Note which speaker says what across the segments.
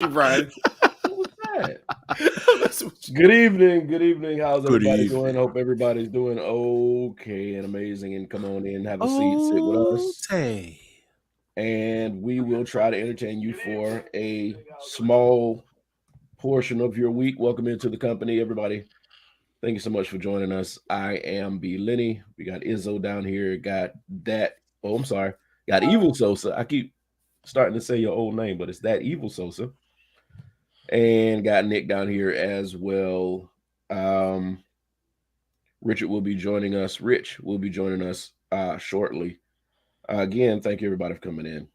Speaker 1: Right.
Speaker 2: What was that? Good evening. How's everybody doing? Hope everybody's doing okay and amazing. And come on in, have a seat, sit with us, and we will try to entertain you for a small portion of your week. Welcome into the company, everybody. Thank you so much for joining us. I am B. Lenny. We got Izzo down here. Got that. Oh, I'm sorry. Got Evil Sosa. I keep starting to say your old name, but it's that Evil Sosa. And got Nick down here as well. Richard will be joining us. Rich will be joining us shortly. Again, thank you everybody for coming in.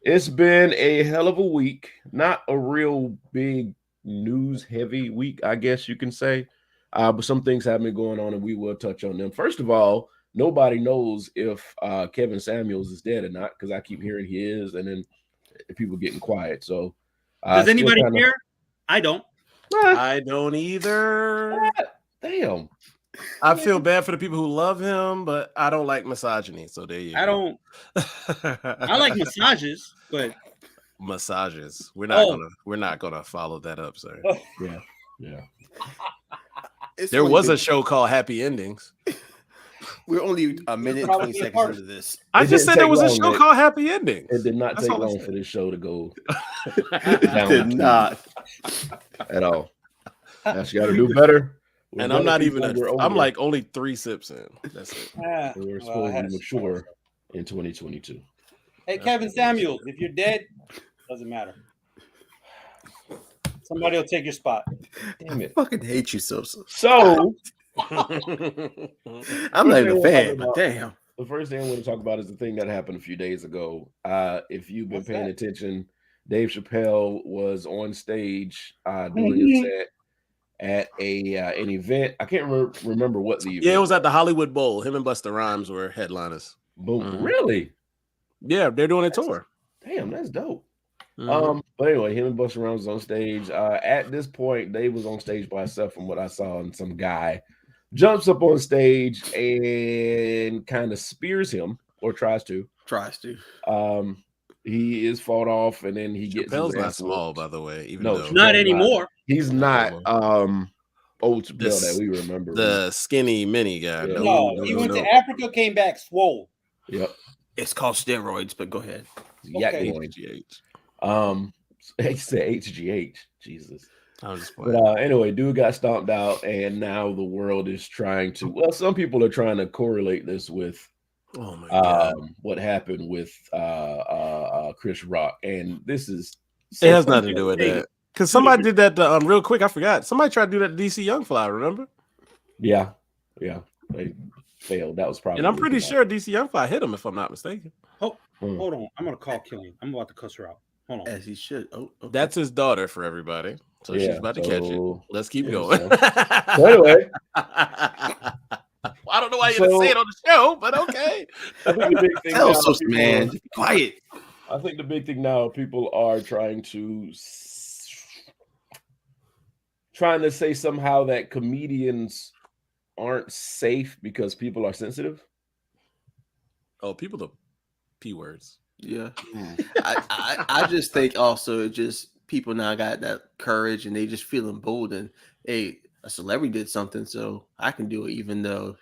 Speaker 2: It's been a hell of a week. Not a real big news heavy week, I guess you can say. But some things have been going on, and we will touch on them. First of all, nobody knows if Kevin Samuels is dead or not because I keep hearing he is, and then people getting quiet. So,
Speaker 3: does anybody care? I don't.
Speaker 1: I don't either.
Speaker 2: Damn.
Speaker 1: I feel bad for the people who love him, but I don't like misogyny. So there you go.
Speaker 3: I don't. I like massages, but
Speaker 1: massages. We're not gonna follow that up, sir.
Speaker 2: Yeah.
Speaker 1: There was a show called Happy Endings.
Speaker 4: We're only a minute and 20 seconds into this.
Speaker 1: I just said there was a show called Happy Endings.
Speaker 2: It did not take long for this show to go
Speaker 4: down. Did not
Speaker 2: at all. Now you got to do better.
Speaker 1: And I'm not even. I'm like only 3 sips in. That's it.
Speaker 2: We're supposed to be mature in 2022.
Speaker 3: Hey, Kevin Samuels, if you're dead, doesn't matter. Somebody will take your spot.
Speaker 2: Damn it!
Speaker 4: I fucking hate you, Sosa.
Speaker 2: So
Speaker 4: I'm not even a fan, but damn.
Speaker 2: The first thing I want to talk about is the thing that happened a few days ago. If you've been paying attention, Dave Chappelle was on stage doing a set at an event. I can't remember what the event.
Speaker 1: Yeah, it was at the Hollywood Bowl. Him and Busta Rhymes were headliners.
Speaker 2: Boom. Really?
Speaker 1: Yeah, they're doing a tour.
Speaker 2: Damn, that's dope. But anyway, him and Busta Rhymes was on stage. At this point, Dave was on stage by himself from what I saw, and some guy jumps up on stage and kind of spears him, or tries to. He is fought off, and then he gets.
Speaker 1: Chappelle's not small, by the way. Even
Speaker 3: though not anymore.
Speaker 2: He's not. Old Chappelle that we remember.
Speaker 1: The skinny mini guy.
Speaker 2: Yeah.
Speaker 3: No, he went to Africa, came back swole.
Speaker 2: Yep.
Speaker 4: It's called steroids, but go ahead.
Speaker 2: Okay. He said HGH. Jesus. But anyway, dude got stomped out, and now the world is trying to. Well, some people are trying to correlate this with.
Speaker 1: Oh my God.
Speaker 2: What happened with Chris Rock, and this is.
Speaker 1: It has nothing to do with that. Because somebody did that real quick. I forgot. Somebody tried to do that to DC Young Fly. Remember?
Speaker 2: Yeah. They failed. That was probably.
Speaker 1: And I'm pretty sure DC Young Fly hit him, if I'm not mistaken.
Speaker 3: Hold on. I'm gonna call Killian. I'm about to cuss her out. Hold on.
Speaker 4: As he should. Oh, okay.
Speaker 1: That's his daughter for everybody. So she's about to catch it. Let's keep going.
Speaker 2: So anyway.
Speaker 1: I don't know why you didn't say it on the show, but okay.
Speaker 2: I think the big thing
Speaker 4: Tell Sosa, man. Be quiet.
Speaker 2: I think the big thing now, people are trying to say somehow that comedians aren't safe because people are sensitive.
Speaker 1: Oh, people are P words.
Speaker 4: Yeah. I just think also it just people now got that courage and they just feel emboldened. Hey, a celebrity did something, so I can do it, even though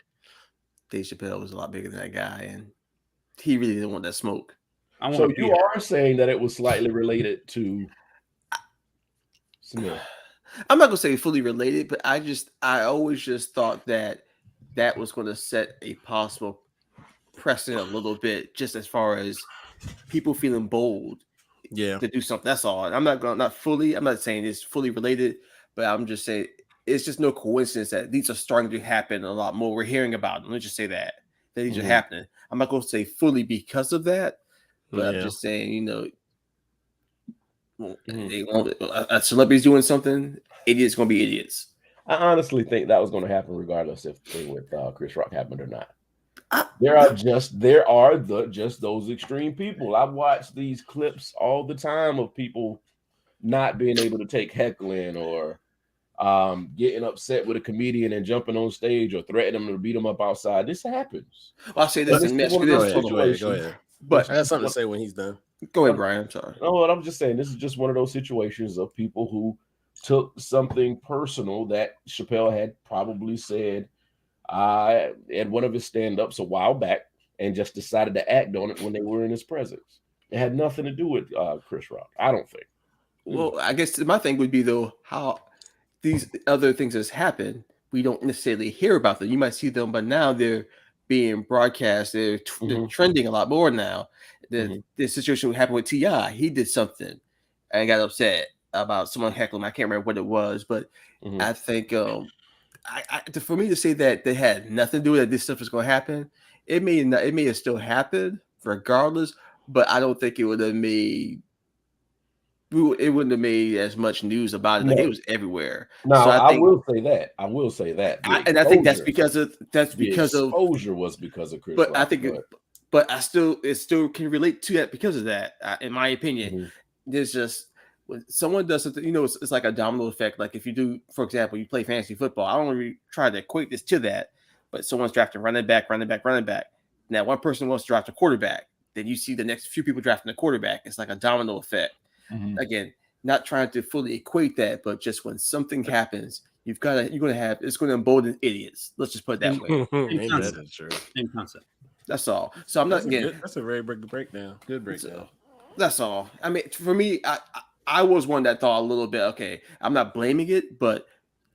Speaker 4: Dave Chappelle was a lot bigger than that guy, and he really didn't want that smoke.
Speaker 2: So you are saying that it was slightly related to Smith.
Speaker 4: I'm not gonna say fully related, but I always just thought that was going to set a possible precedent a little bit, just as far as people feeling bold, to do something. That's all. I'm not saying it's fully related, but I'm just saying it's just no coincidence that these are starting to happen a lot more. We're hearing about them. Let's just say that these are happening. I'm not going to say fully because of that, but I'm just saying, a celebrity's doing something, idiots going to be idiots.
Speaker 2: I honestly think that was going to happen regardless if the thing with Chris Rock happened or not. There are just those extreme people. I've watched these clips all the time of people not being able to take heckling or getting upset with a comedian and jumping on stage or threatening them to beat them up outside. This happens.
Speaker 4: I'll say this in
Speaker 1: Go ahead. But I have something to say when he's done.
Speaker 4: Go ahead, Brian. I'm sorry.
Speaker 2: No, what I'm just saying, this is just one of those situations of people who took something personal that Chappelle had probably said at one of his stand-ups a while back and just decided to act on it when they were in his presence. It had nothing to do with Chris Rock, I don't think.
Speaker 4: Well, I guess my thing would be, though, how these other things that's happened, we don't necessarily hear about them. You might see them, but now they're being broadcast. They're trending a lot more now. The situation happened with T.I. He did something and got upset about someone heckling. I can't remember what it was, but I think for me to say that they had nothing to do with that this stuff was going to happen, it may have still happened regardless, but I don't think it would have made. It wouldn't have made as much news about it. Like it was everywhere.
Speaker 2: No, so I will say that. I will say that.
Speaker 4: And I think that's because of
Speaker 2: exposure was because of Chris Rock.
Speaker 4: I think but it still can relate to that because of that. In my opinion, there's just when someone does something, it's like a domino effect. Like if you do, for example, you play fantasy football. I don't really try to equate this to that, but someone's drafting running back. Now one person wants to draft a quarterback. Then you see the next few people drafting a quarterback. It's like a domino effect. Again, not trying to fully equate that, but just when something happens, it's going to embolden idiots. Let's just put it that way.
Speaker 3: Same concept.
Speaker 4: That's all. So I'm not getting.
Speaker 1: That's a very big breakdown. Good breakdown.
Speaker 4: That's all. I mean, for me, I was one that thought a little bit. Okay, I'm not blaming it, but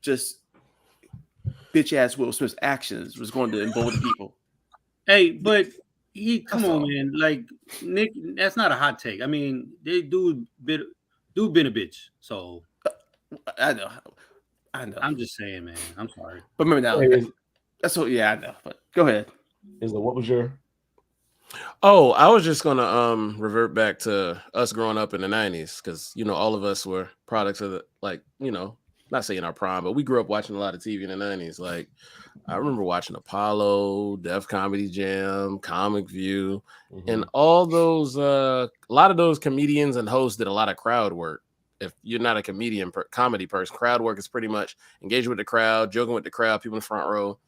Speaker 4: just bitch ass Will Smith's actions was going to embolden people.
Speaker 3: Hey, but. Come on, man. Like Nick, that's not a hot take. I mean, they do been a bitch. So
Speaker 4: I know.
Speaker 3: I'm just saying, man. I'm sorry.
Speaker 4: But remember now, that's what. Yeah, I know. But go ahead.
Speaker 2: What was your?
Speaker 1: Oh, I was just gonna revert back to us growing up in the 90s because all of us were products of not saying our prime, but we grew up watching a lot of TV in the 90s. Like, I remember watching Apollo, Def Comedy Jam, Comic View, and all those, a lot of those comedians and hosts did a lot of crowd work. If you're not a comedy person, crowd work is pretty much engaging with the crowd, joking with the crowd, people in the front row.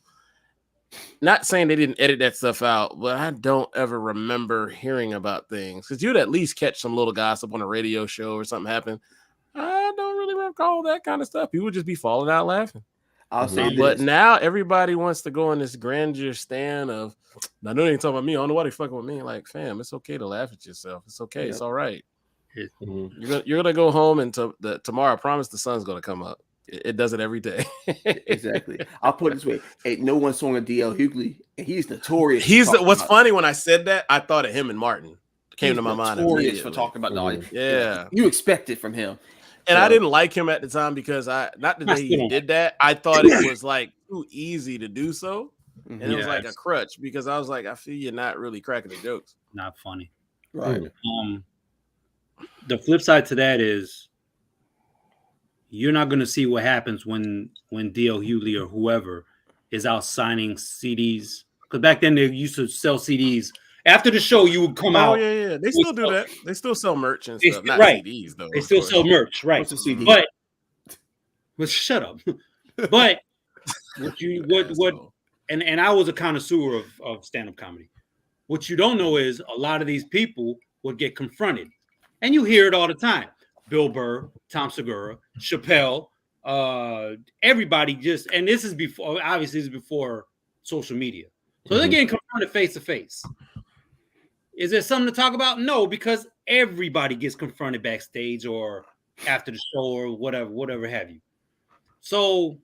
Speaker 1: Not saying they didn't edit that stuff out, but I don't ever remember hearing about things because you'd at least catch some little gossip on a radio show or something happened. I don't really recall that kind of stuff. People would just be falling out laughing.
Speaker 4: I'll say
Speaker 1: but now everybody wants to go on this grandeur stand of, I know they ain't talking about me. I don't know why they fucking with me. Like, fam, it's okay to laugh at yourself. It's okay. It's all right. You're gonna go home and tomorrow, I promise the sun's gonna come up. It does it every day.
Speaker 4: Exactly. I'll put it this way: ain't no one song of DL Hughley, and he's notorious.
Speaker 1: What's funny when I said that, I thought of him and Martin. Came to my mind.
Speaker 4: Notorious for talking about the audience.
Speaker 1: Yeah,
Speaker 4: you expect it from him.
Speaker 1: And I didn't like him at the time because not the day he did that. I thought it was like too easy to do so, and it was like a crutch because I was like, I feel you're not really cracking the jokes.
Speaker 3: Not funny,
Speaker 4: right?
Speaker 3: The flip side to that is you're not going to see what happens when D.L. Hughley or whoever is out signing CDs. Because back then they used to sell CDs. After the show, you would come out.
Speaker 1: Oh, yeah. They still do that. They still sell merch and stuff. Not CDs, though.
Speaker 3: They still sell merch, right.
Speaker 4: What's a CD?
Speaker 3: But shut up. But and I was a connoisseur of stand-up comedy. What you don't know is a lot of these people would get confronted. And you hear it all the time. Bill Burr, Tom Segura, Chappelle, everybody and this is before social media. So they're getting confronted face to face. Is there something to talk about? No, because everybody gets confronted backstage or after the show or whatever have you. So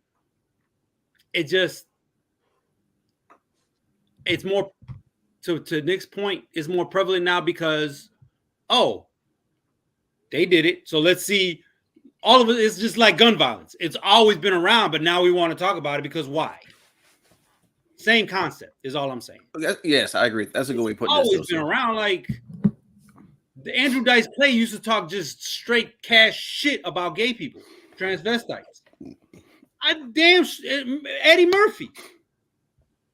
Speaker 3: it's more to Nick's point, it's more prevalent now because they did it. So let's see. All of it is just like gun violence. It's always been around, but now we want to talk about it because why? Same concept is all I'm saying.
Speaker 4: Yes, I agree. That's a good way to put it.
Speaker 3: Always been around. Like the Andrew Dice Clay used to talk just straight cash shit about gay people, transvestites. Eddie Murphy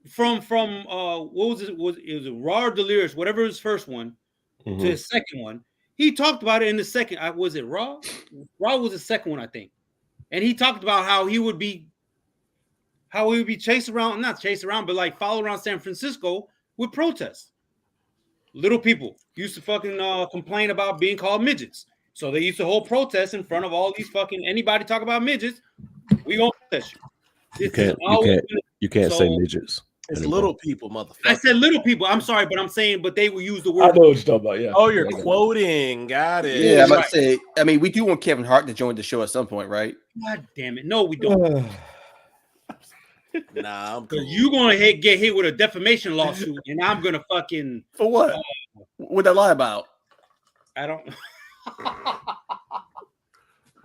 Speaker 3: from what was it? It was Raw or Delirious, whatever his first one to his second one. He talked about it in the second. Was it Raw? Raw was the second one, I think. And he talked about how he would be chased around, not chased around, but like follow around San Francisco with protests. little people used to fucking complain about being called midgets. So they used to hold protests in front of all these fucking anybody talk about midgets. We gonna protest you.
Speaker 2: You can't say midgets.
Speaker 1: It's
Speaker 2: anymore.
Speaker 1: little people, motherfucker.
Speaker 3: I said little people. I'm sorry, but I'm saying, but they will use the
Speaker 2: I
Speaker 3: word.
Speaker 2: know what you're talking about. Yeah.
Speaker 1: Oh, you're quoting. Got it.
Speaker 4: Yeah, I'm about to say. I mean, we do want Kevin Hart to join the show at some point, right?
Speaker 3: God damn it! No, we don't.
Speaker 1: Nah, I'm cool.
Speaker 3: You gonna get hit with a defamation lawsuit, and I'm gonna fucking
Speaker 4: for what? What'd I lie about?
Speaker 3: I don't.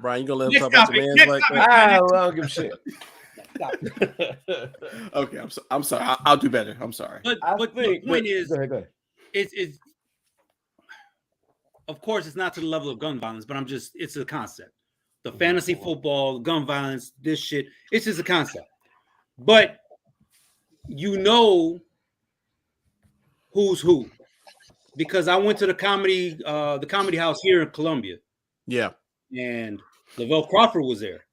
Speaker 1: Brian, you gonna let him talk about your man's like that?
Speaker 2: I don't give a shit.
Speaker 4: Okay, I'm sorry. I'll do better. I'm sorry.
Speaker 3: But the point is,
Speaker 2: go ahead.
Speaker 3: It's of course it's not to the level of gun violence, but it's a concept. The fantasy football, gun violence, this shit, it's just a concept. But you know who's who, because I went to the comedy house here in Columbia.
Speaker 1: Yeah,
Speaker 3: and Lavelle Crawford was there.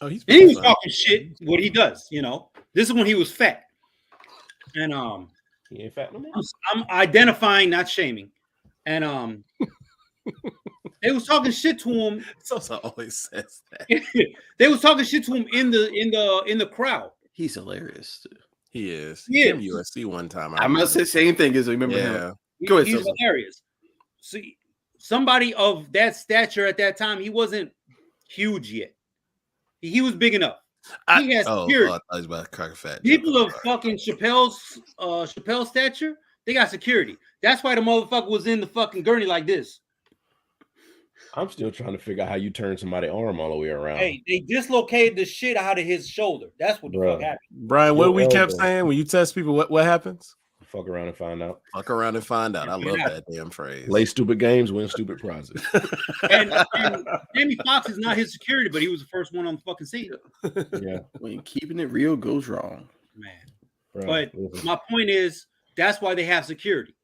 Speaker 1: Oh, he
Speaker 3: was talking shit. What he does, This is when he was fat, and
Speaker 2: he ain't fat no more.
Speaker 3: I'm identifying, not shaming, and they was talking shit to him.
Speaker 1: Sosa always says that.
Speaker 3: They was talking shit to him in the crowd.
Speaker 4: He's hilarious.
Speaker 1: He is.
Speaker 3: He
Speaker 1: came
Speaker 3: is.
Speaker 1: USC one time.
Speaker 4: I must say the same thing as remember him. Go ahead,
Speaker 3: He's hilarious. See, somebody of that stature at that time, he wasn't huge yet. He was big enough. He has security.
Speaker 1: I thought he was about to crack a fat.
Speaker 3: People of fucking Chappelle's stature, they got security. That's why the motherfucker was in the fucking gurney like this.
Speaker 2: I'm still trying to figure out how you turn somebody's arm all the way around.
Speaker 3: Hey, they dislocated the shit out of his shoulder. That's what the fuck happened.
Speaker 1: Brian, what we kept saying when you test people, what happens?
Speaker 2: Fuck around and find out.
Speaker 1: Fuck around and find out. I love that damn phrase.
Speaker 2: Play stupid games, win stupid prizes.
Speaker 3: and Jamie Foxx is not his security, but he was the first one on the fucking scene.
Speaker 2: Yeah.
Speaker 4: When keeping it real goes wrong.
Speaker 3: Man.
Speaker 2: Bro,
Speaker 3: but my point is, that's why they have security.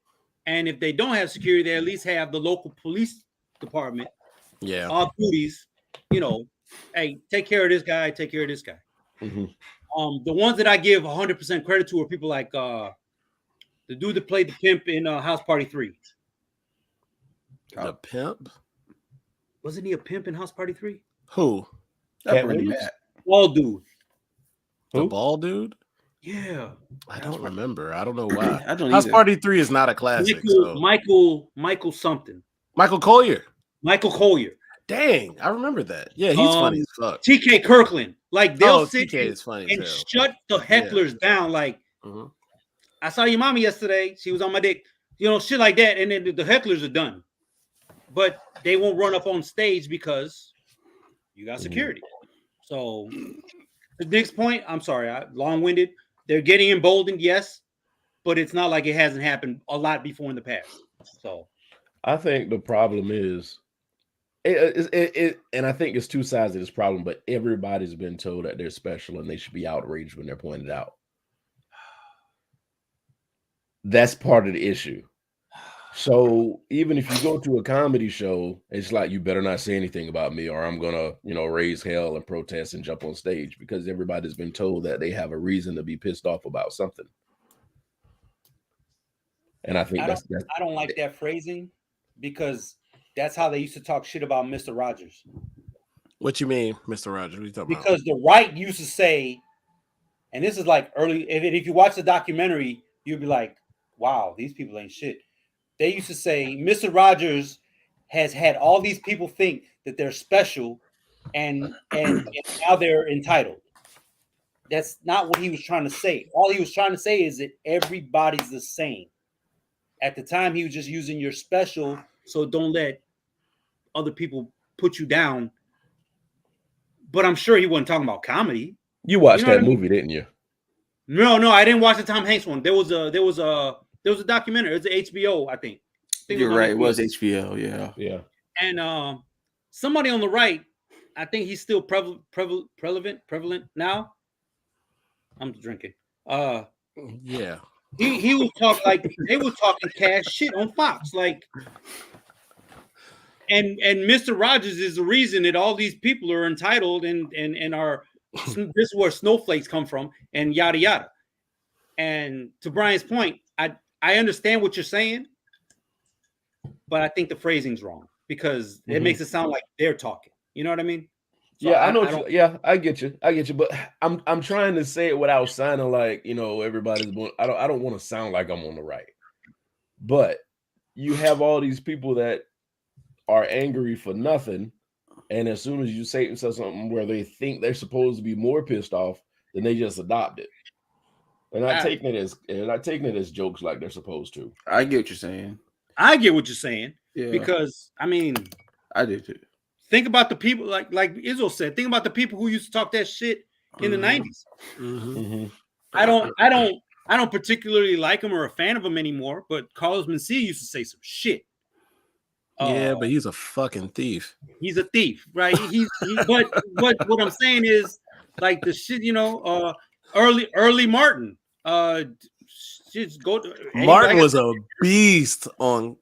Speaker 3: And if they don't have security, they at least have the local police department.
Speaker 1: Yeah.
Speaker 3: All duties, hey, take care of this guy, take care of this guy.
Speaker 2: Mm-hmm.
Speaker 3: The ones that I give 100% credit to are people like the dude that played the pimp in House Party 3.
Speaker 1: The pimp?
Speaker 3: Wasn't he a pimp in House Party 3?
Speaker 1: Who?
Speaker 3: Bald dude.
Speaker 1: The bald dude?
Speaker 3: Yeah.
Speaker 1: I don't remember. I don't know why.
Speaker 4: I don't
Speaker 1: House
Speaker 4: either.
Speaker 1: Party 3 is not a classic.
Speaker 3: Michael something.
Speaker 1: Michael Collier.
Speaker 3: Michael Collier.
Speaker 1: Dang, I remember that. Yeah, he's funny as fuck.
Speaker 3: TK Kirkland. Like, they'll sit
Speaker 1: TK is funny
Speaker 3: and shut the hecklers down. Like, I saw your mommy yesterday. She was on my dick. Shit like that. And then the hecklers are done. But they won't run up on stage because you got security. So, the next point, I'm sorry, long-winded. They're getting emboldened, yes. But it's not like it hasn't happened a lot before in the past. So,
Speaker 2: I think the problem is, and I think it's two sides of this problem, but everybody's been told that they're special and they should be outraged when they're pointed out. That's part of the issue. So even if you go to a comedy show, it's like, you better not say anything about me or I'm going to, raise hell and protest and jump on stage, because everybody's been told that they have a reason to be pissed off about something. And I think
Speaker 3: I don't like that phrasing, because that's how they used to talk shit about Mr. Rogers.
Speaker 1: What you mean, Mr. Rogers? What are you talking about?
Speaker 3: Because the right used to say, and this is like early, if you watch the documentary, you'll be like, wow, these people ain't shit. They used to say, Mr. Rogers has had all these people think that they're special and now they're entitled. That's not what he was trying to say. All he was trying to say is that everybody's the same. At the time, he was just using your special, so don't let other people put you down. But I'm sure he wasn't talking about comedy.
Speaker 2: You watched that movie, didn't you?
Speaker 3: No, I didn't watch the Tom Hanks one. There was a documentary. It was an HBO, I think.
Speaker 4: You're right. It was HBO.
Speaker 2: Yeah.
Speaker 3: And somebody on the right, I think he's still prevalent now. I'm drinking.
Speaker 1: Yeah.
Speaker 3: He was talking like they were talking cash shit on Fox, like, and Mr. Rogers is the reason that all these people are entitled and are this is where snowflakes come from and yada yada. And to Brian's point, I understand what you're saying, but I think the phrasing's wrong because it makes it sound like they're talking. You know what I mean? So
Speaker 2: yeah, I know. I get you. But I'm trying to say it without sounding like everybody's. I don't want to sound like I'm on the right. But you have all these people that are angry for nothing, and as soon as you say something where they think they're supposed to be more pissed off, then they just adopt it. They're not taking it as jokes like they're supposed to.
Speaker 4: I get what you're saying.
Speaker 3: I get what you're saying.
Speaker 4: Yeah.
Speaker 3: Because I mean,
Speaker 4: I do too.
Speaker 3: Think about the people like Izzo said. Think about the people who used to talk that shit in the 90s. I don't particularly like him or a fan of him anymore. But Carlos Mencia used to say some shit.
Speaker 1: Yeah, but he's a fucking thief.
Speaker 3: He's a thief, right? But what I'm saying is like the shit, early Martin.
Speaker 1: Martin was a beast on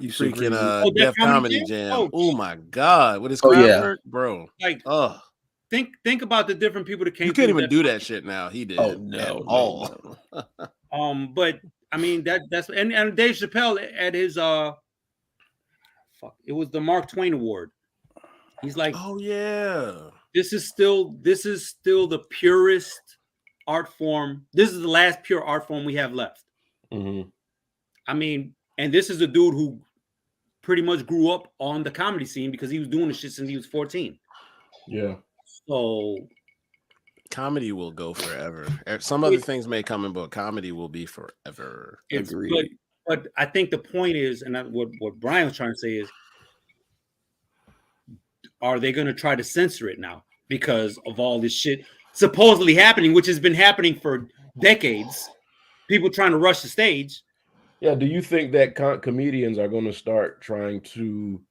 Speaker 1: freaking Def Comedy Jam. Oh my god, with his crowd work, bro.
Speaker 3: Like, think about the different people that came.
Speaker 1: You can't even do that shit now. He did.
Speaker 4: Oh no,
Speaker 1: all.
Speaker 3: No. But I mean that's and Dave Chappelle at his it was the Mark Twain Award. He's like,
Speaker 1: oh yeah,
Speaker 3: this is still the purest art form. This is the last pure art form we have left. I mean, and this is a dude who pretty much grew up on the comedy scene because he was doing this shit since he was 14.
Speaker 2: Yeah.
Speaker 3: So
Speaker 1: comedy will go forever. Some other things may come in, but comedy will be forever.
Speaker 4: Agreed.
Speaker 3: But I think the point is, and what Brian was trying to say is, are they going to try to censor it now because of all this shit supposedly happening, which has been happening for decades? People trying to rush the stage.
Speaker 2: Yeah. Do you think that comedians are going to start trying to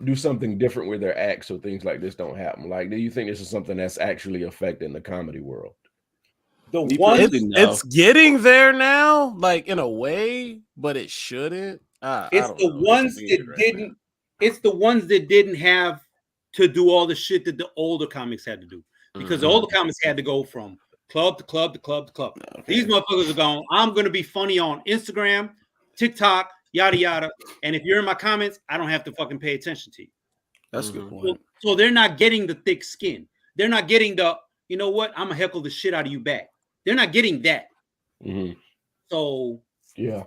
Speaker 2: do something different with their acts so things like this don't happen? Like, do you think this is something that's actually affecting the comedy world?
Speaker 1: It's getting there now, like in a way, but it shouldn't.
Speaker 3: It's the ones that didn't have to do all the shit that the older comics had to do, because the older comics had to go from club to club to club to club. Okay. These motherfuckers are going, I'm going to be funny on Instagram, TikTok, yada yada, and if you're in my comments, I don't have to fucking pay attention to you.
Speaker 4: That's a good point.
Speaker 3: So they're not getting the thick skin. They're not getting the, you know what, I'm gonna heckle the shit out of you back. They're not getting that. So
Speaker 2: yeah,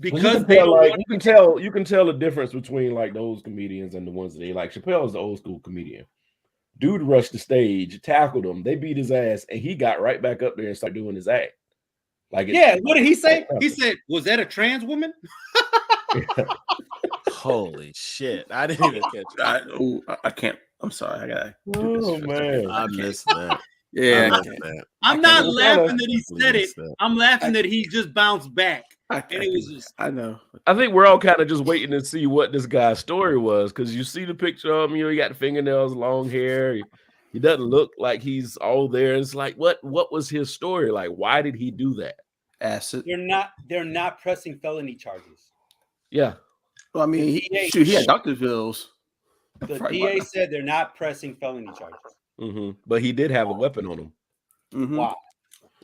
Speaker 3: because
Speaker 2: you can tell the difference between like those comedians and the ones that they like. Chappelle is the old school comedian. Dude rushed the stage, tackled him, they beat his ass, and he got right back up there and started doing his act. Like,
Speaker 3: what did he say? He said, "Was that a trans woman?"
Speaker 1: Holy shit! I didn't even catch that.
Speaker 4: I can't. I'm sorry. I gotta.
Speaker 2: Oh man,
Speaker 1: I missed that.
Speaker 4: Yeah,
Speaker 3: I'm not laughing that he said it. I'm laughing that he just bounced back.
Speaker 4: I know.
Speaker 2: I think we're all kind of just waiting to see what this guy's story was, because you see the picture of him. He got the fingernails, long hair. He doesn't look like he's all there. It's like, what was his story? Like, why did he do that?
Speaker 4: Acid.
Speaker 3: They're not pressing felony charges.
Speaker 2: Yeah.
Speaker 4: Well, I mean, he had doctor's bills.
Speaker 3: The DA said they're not pressing felony charges.
Speaker 2: But he did have a weapon on him.
Speaker 3: Wow.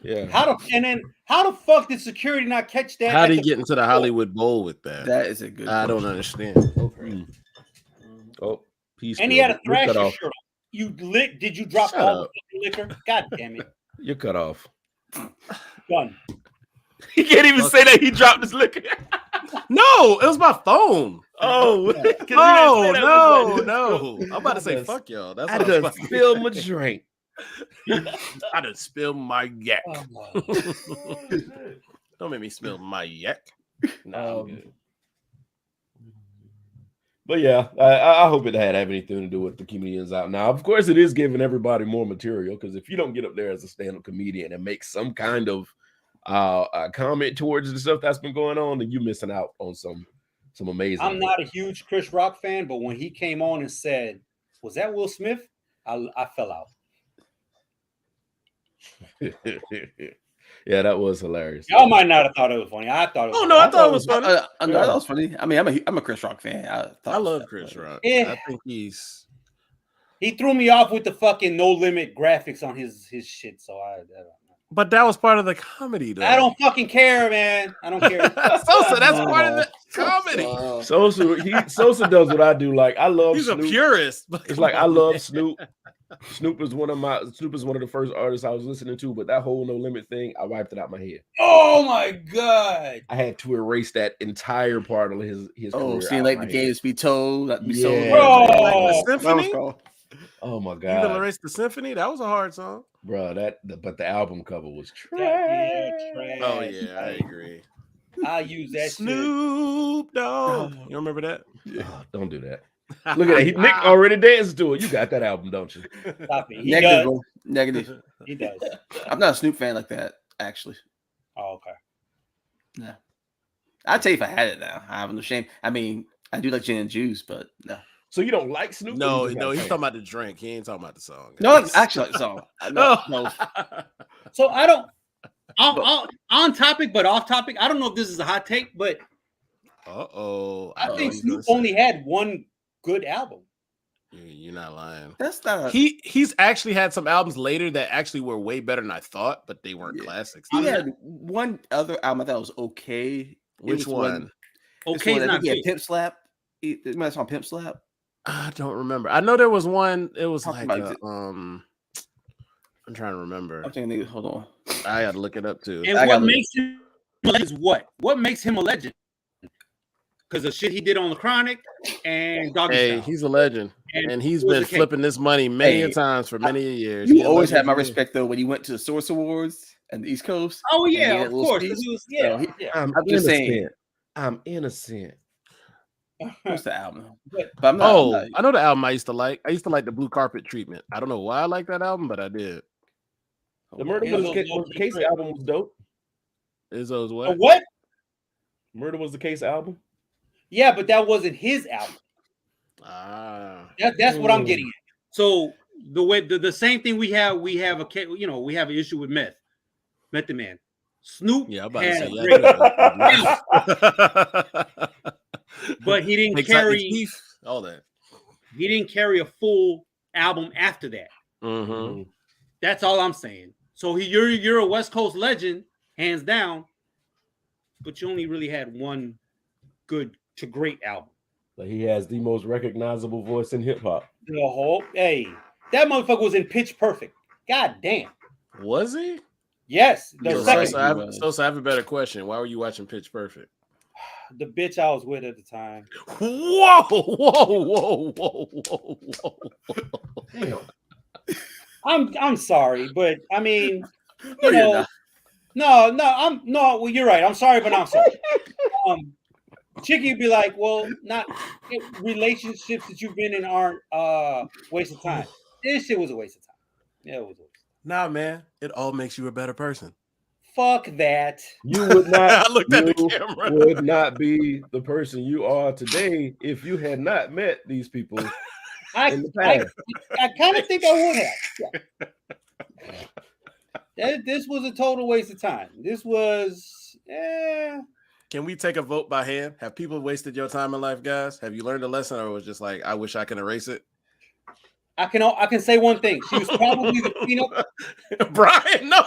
Speaker 2: Yeah.
Speaker 3: How the fuck did security not catch that?
Speaker 1: How did he get into the Hollywood Bowl with that?
Speaker 4: That is a good.
Speaker 1: I don't understand.
Speaker 2: Oh, he's
Speaker 3: and he had a Thrasher shirt on. Did you drop all the liquor? God damn it!
Speaker 2: You're cut off.
Speaker 3: Done.
Speaker 2: He can't even say that he dropped his liquor.
Speaker 1: No, it was my phone.
Speaker 2: Oh,
Speaker 1: no. I'm about to say fuck y'all. That's
Speaker 2: I done spilled my drink.
Speaker 1: I done spilled my yak. Don't make me spill my yak. No.
Speaker 2: But yeah, I hope it had anything to do with the comedians out now. Of course, it is giving everybody more material, because if you don't get up there as a stand-up comedian and make some kind of comment towards the stuff that's been going on, then you're missing out on some amazing.
Speaker 3: I'm not a huge Chris Rock fan, but when he came on and said, "Was that Will Smith?" I fell out.
Speaker 2: Yeah, that was hilarious.
Speaker 3: Y'all might not have thought it was funny. I thought it was.
Speaker 1: I thought it was funny.
Speaker 4: I thought it was funny. I mean, I'm a Chris Rock fan.
Speaker 1: I love Chris Rock.
Speaker 3: Yeah.
Speaker 1: I think he
Speaker 3: threw me off with the fucking No Limit graphics on his shit. So
Speaker 1: But that was part of the comedy, though.
Speaker 3: I don't fucking care, man. I don't care.
Speaker 1: Sosa, that's part of the comedy.
Speaker 2: Sosa does what I do. Like I love.
Speaker 1: He's
Speaker 2: Snoop.
Speaker 1: a purist.
Speaker 2: It's like I love Snoop. Snoop is one of the first artists I was listening to, but that whole No Limit thing, I wiped it out my head.
Speaker 3: Oh my god!
Speaker 2: I had to erase that entire part of his career.
Speaker 4: Seeing like the games be told,
Speaker 2: yeah.
Speaker 1: The Symphony.
Speaker 2: Oh my
Speaker 1: You
Speaker 2: god!
Speaker 1: erase the Symphony. That was a hard song,
Speaker 2: bro. But the album cover was trash.
Speaker 1: Oh yeah, I agree.
Speaker 3: I use that
Speaker 1: Snoop Dogg. You remember that?
Speaker 2: Yeah. Oh, don't do that. Look at that. Nick already danced to it. You got that album, don't you?
Speaker 3: Stop it.
Speaker 4: Negative.
Speaker 3: He does.
Speaker 4: I'm not a Snoop fan like that, actually.
Speaker 3: Oh, okay.
Speaker 4: No. I'd tell you if I had it now. I have no shame. I mean, I do like gin and juice, but no.
Speaker 2: So you don't like Snoop?
Speaker 1: No, he's talking about the drink. He ain't talking about the song.
Speaker 4: No, I actually like the song. No.
Speaker 3: So I don't. On topic, but off topic. I don't know if this is a hot take, but I think Snoop only had one good album.
Speaker 1: You're not lying.
Speaker 4: That's not.
Speaker 1: He's actually had some albums later that actually were way better than I thought, but they weren't classics.
Speaker 4: He had one other album I thought was okay.
Speaker 1: Which one?
Speaker 3: Okay,
Speaker 4: I think he had Pimp Slap. It might have Pimp Slap.
Speaker 1: I don't remember. I know there was one. It was
Speaker 4: I'm
Speaker 1: trying to remember.
Speaker 4: I'm thinking, hold on.
Speaker 1: I got to look it up too.
Speaker 3: And what makes him a legend is what? What makes him a legend? Because the shit he did on the Chronic and Doggy Style.
Speaker 1: He's a legend, and he's been flipping this money many times for many years.
Speaker 4: You always had my respect though when you went to the Source Awards and the East Coast.
Speaker 3: Oh yeah, of course.
Speaker 2: I'm just saying. I'm innocent.
Speaker 4: What's the album?
Speaker 3: But
Speaker 1: I'm not, I know the album I used to like. I used to like the Blue Carpet Treatment. I don't know why I like that album, but I did.
Speaker 2: The Murder Was the Case album was dope.
Speaker 1: Izzo's what?
Speaker 3: What?
Speaker 2: Murder Was the Case album.
Speaker 3: Yeah, but that wasn't his album. That's what I'm getting at. So the same thing we have an issue with Method Man. Snoop had a great but he didn't carry
Speaker 1: all that.
Speaker 3: He didn't carry a full album after that.
Speaker 1: Mm-hmm.
Speaker 3: That's all I'm saying. So you're a West Coast legend, hands down, but you only really had one good to great album.
Speaker 2: But he has the most recognizable voice in hip hop.
Speaker 3: That motherfucker was in Pitch Perfect. God damn.
Speaker 1: Was he?
Speaker 3: Yes.
Speaker 1: So I have a better question. Why were you watching Pitch Perfect?
Speaker 3: The bitch I was with at the time.
Speaker 1: Whoa.
Speaker 3: I'm sorry, but I mean, well, you're right. I'm sorry, but I'm sorry. Chicky would be like, well, not relationships that you've been in aren't waste of time. This shit was a waste of time. Yeah, it was a waste of time.
Speaker 1: Nah, man, it all makes you a better person.
Speaker 3: Fuck that.
Speaker 2: You would not.
Speaker 1: I looked at the camera.
Speaker 2: Would not be the person you are today if you had not met these people in the past.
Speaker 3: I kind of think I would have. Yeah. This was a total waste of time. This was.
Speaker 1: Can we take a vote by hand? Have people wasted your time in life, guys? Have you learned a lesson, or was just like, I wish I can erase it?
Speaker 3: I can say one thing. She was probably the cleanup.
Speaker 1: Brian, no,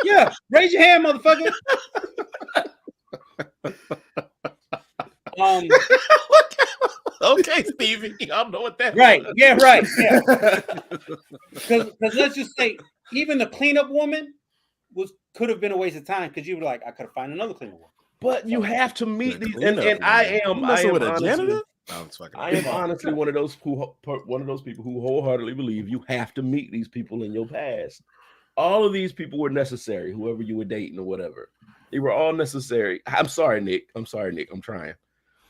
Speaker 3: yeah. Raise your hand, motherfucker.
Speaker 1: Okay, Stevie. I don't know what that.
Speaker 3: Right.
Speaker 1: Was.
Speaker 3: Yeah. Right. Yeah. Because let's just say, even the cleanup woman could have been a waste of time because you were like, I could have found another cleanup woman.
Speaker 2: But you have to meet these, and I am honestly one of those people who wholeheartedly believe you have to meet these people in your past. All of these people were necessary, whoever you were dating or whatever. They were all necessary. I'm sorry, Nick. I'm trying.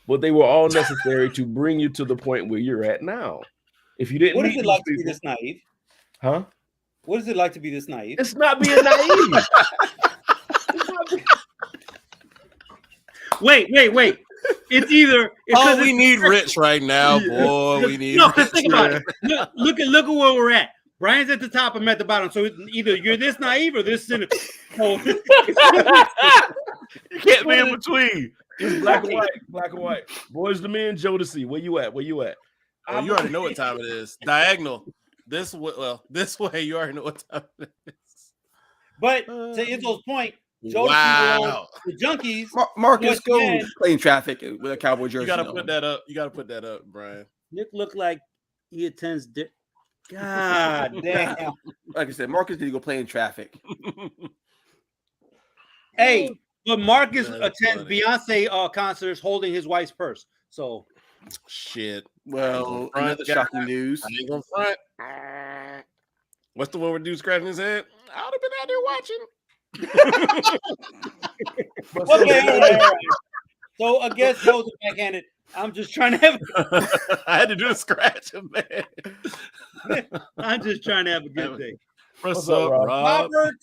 Speaker 2: But they were all necessary to bring you to the point where you're at now. If you didn't,
Speaker 3: what is it like to be this naive?
Speaker 2: Huh?
Speaker 3: What is it like to be this naive?
Speaker 2: It's not being naive.
Speaker 3: Wait. It's either
Speaker 1: we need Rich right now, boy. We need.
Speaker 3: No, think about it. Look at where we're at. Brian's at the top, I'm at the bottom. So either you're this naive or this cynical.
Speaker 2: You can't be in between. It's black and white. Boys to men, Jodeci. Where you at?
Speaker 1: Oh, you already know what time it is. Diagonal. This way. You already know what time it is.
Speaker 3: But to Izzo's point, Jodeci
Speaker 1: Wow.
Speaker 3: the Junkies.
Speaker 4: Marcus, go
Speaker 3: again,
Speaker 4: play in traffic with a Cowboy jersey.
Speaker 1: You gotta put that up. You gotta put that up, Brian.
Speaker 3: Nick looked like he attends. God damn.
Speaker 4: Like I said, Marcus need to go play in traffic.
Speaker 3: Hey, but Marcus
Speaker 1: That's
Speaker 3: attends
Speaker 1: funny.
Speaker 3: Beyonce concerts holding his wife's purse. So
Speaker 1: Shit.
Speaker 4: Well,
Speaker 1: Front
Speaker 4: another
Speaker 1: guy.
Speaker 4: shocking news.
Speaker 1: I ain't gonna front. What's the one where dude scratching his head? I would have been out there watching.
Speaker 3: okay, all right. So I guess those are backhanded. I'm just trying to have.
Speaker 1: I had to do the scratch, man.
Speaker 3: I'm just trying to have a good day.
Speaker 1: What's
Speaker 2: up,
Speaker 1: up,
Speaker 2: Rob?
Speaker 1: Rob?
Speaker 3: Robert.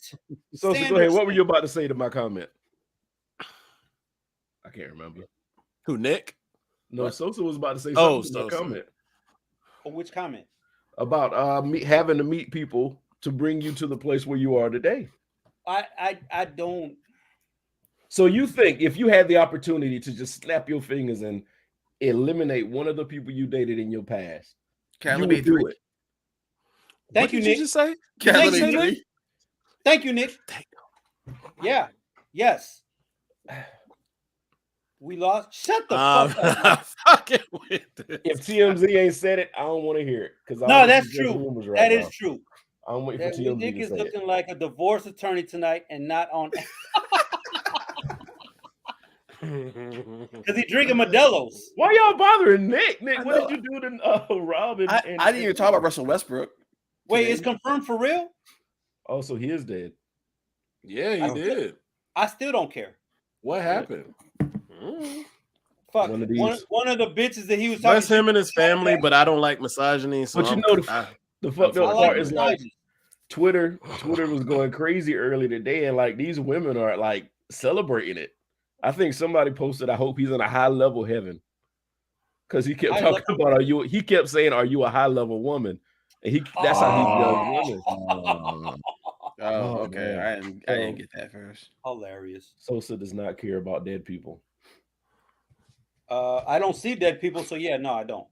Speaker 2: So go ahead. What were you about to say to my comment? I can't remember.
Speaker 1: Who, Nick?
Speaker 2: No, Sosa was about to say
Speaker 1: Oh,
Speaker 2: something to my
Speaker 1: Sosa.
Speaker 2: comment
Speaker 3: Which comment?
Speaker 2: about having to meet people to bring you to the place where you are today.
Speaker 3: I don't.
Speaker 2: So you think if you had the opportunity to just snap your fingers and eliminate one of the people you dated in your past,
Speaker 4: Can I
Speaker 2: you
Speaker 4: eliminate
Speaker 2: would do
Speaker 4: three?
Speaker 2: it?
Speaker 3: Thank
Speaker 1: What
Speaker 3: you,
Speaker 1: did
Speaker 3: Nick.
Speaker 1: you just say?
Speaker 4: Can I
Speaker 3: Thank
Speaker 4: eliminate
Speaker 3: you,
Speaker 4: three?
Speaker 3: Thank you, Nick. Yeah. Yes. We lost. Shut the fuck up.
Speaker 1: I'm fucking with this.
Speaker 2: If TMZ ain't said it, I don't want to hear it because
Speaker 3: No, that's true. That is true.
Speaker 2: I'm waiting for
Speaker 3: That
Speaker 2: TMZ
Speaker 3: Nick
Speaker 2: to
Speaker 3: is
Speaker 2: say it.
Speaker 3: looking like a divorce attorney tonight and not on because he drinking Modelo's.
Speaker 2: Why y'all bothering Nick? Nick, what did you do to Rob?
Speaker 4: I didn't even talk about Russell Westbrook.
Speaker 3: Wait,
Speaker 4: today.
Speaker 3: it's confirmed for real?
Speaker 2: Oh, so he is dead.
Speaker 1: Yeah, he did.
Speaker 3: I still don't care.
Speaker 1: What happened?
Speaker 3: Fuck.
Speaker 2: One of these.
Speaker 3: One of the bitches that he was talking
Speaker 1: Bless him and his family, but I don't like misogyny. So
Speaker 2: But you
Speaker 1: I'm-
Speaker 2: know
Speaker 1: I-
Speaker 2: the fucked
Speaker 1: I
Speaker 2: up
Speaker 1: like
Speaker 2: part is like
Speaker 3: misogyny.
Speaker 2: Twitter was going crazy early today, and like these women are like celebrating it. I think somebody posted, I hope he's in a high level heaven. Because he kept talking about he kept saying, "Are you a high level woman?" And that's how he judged women.
Speaker 4: Oh, okay.
Speaker 2: Man.
Speaker 4: I didn't get that first.
Speaker 3: Hilarious.
Speaker 2: Sosa does not care about dead people.
Speaker 3: I don't see dead people, so yeah, no, I don't.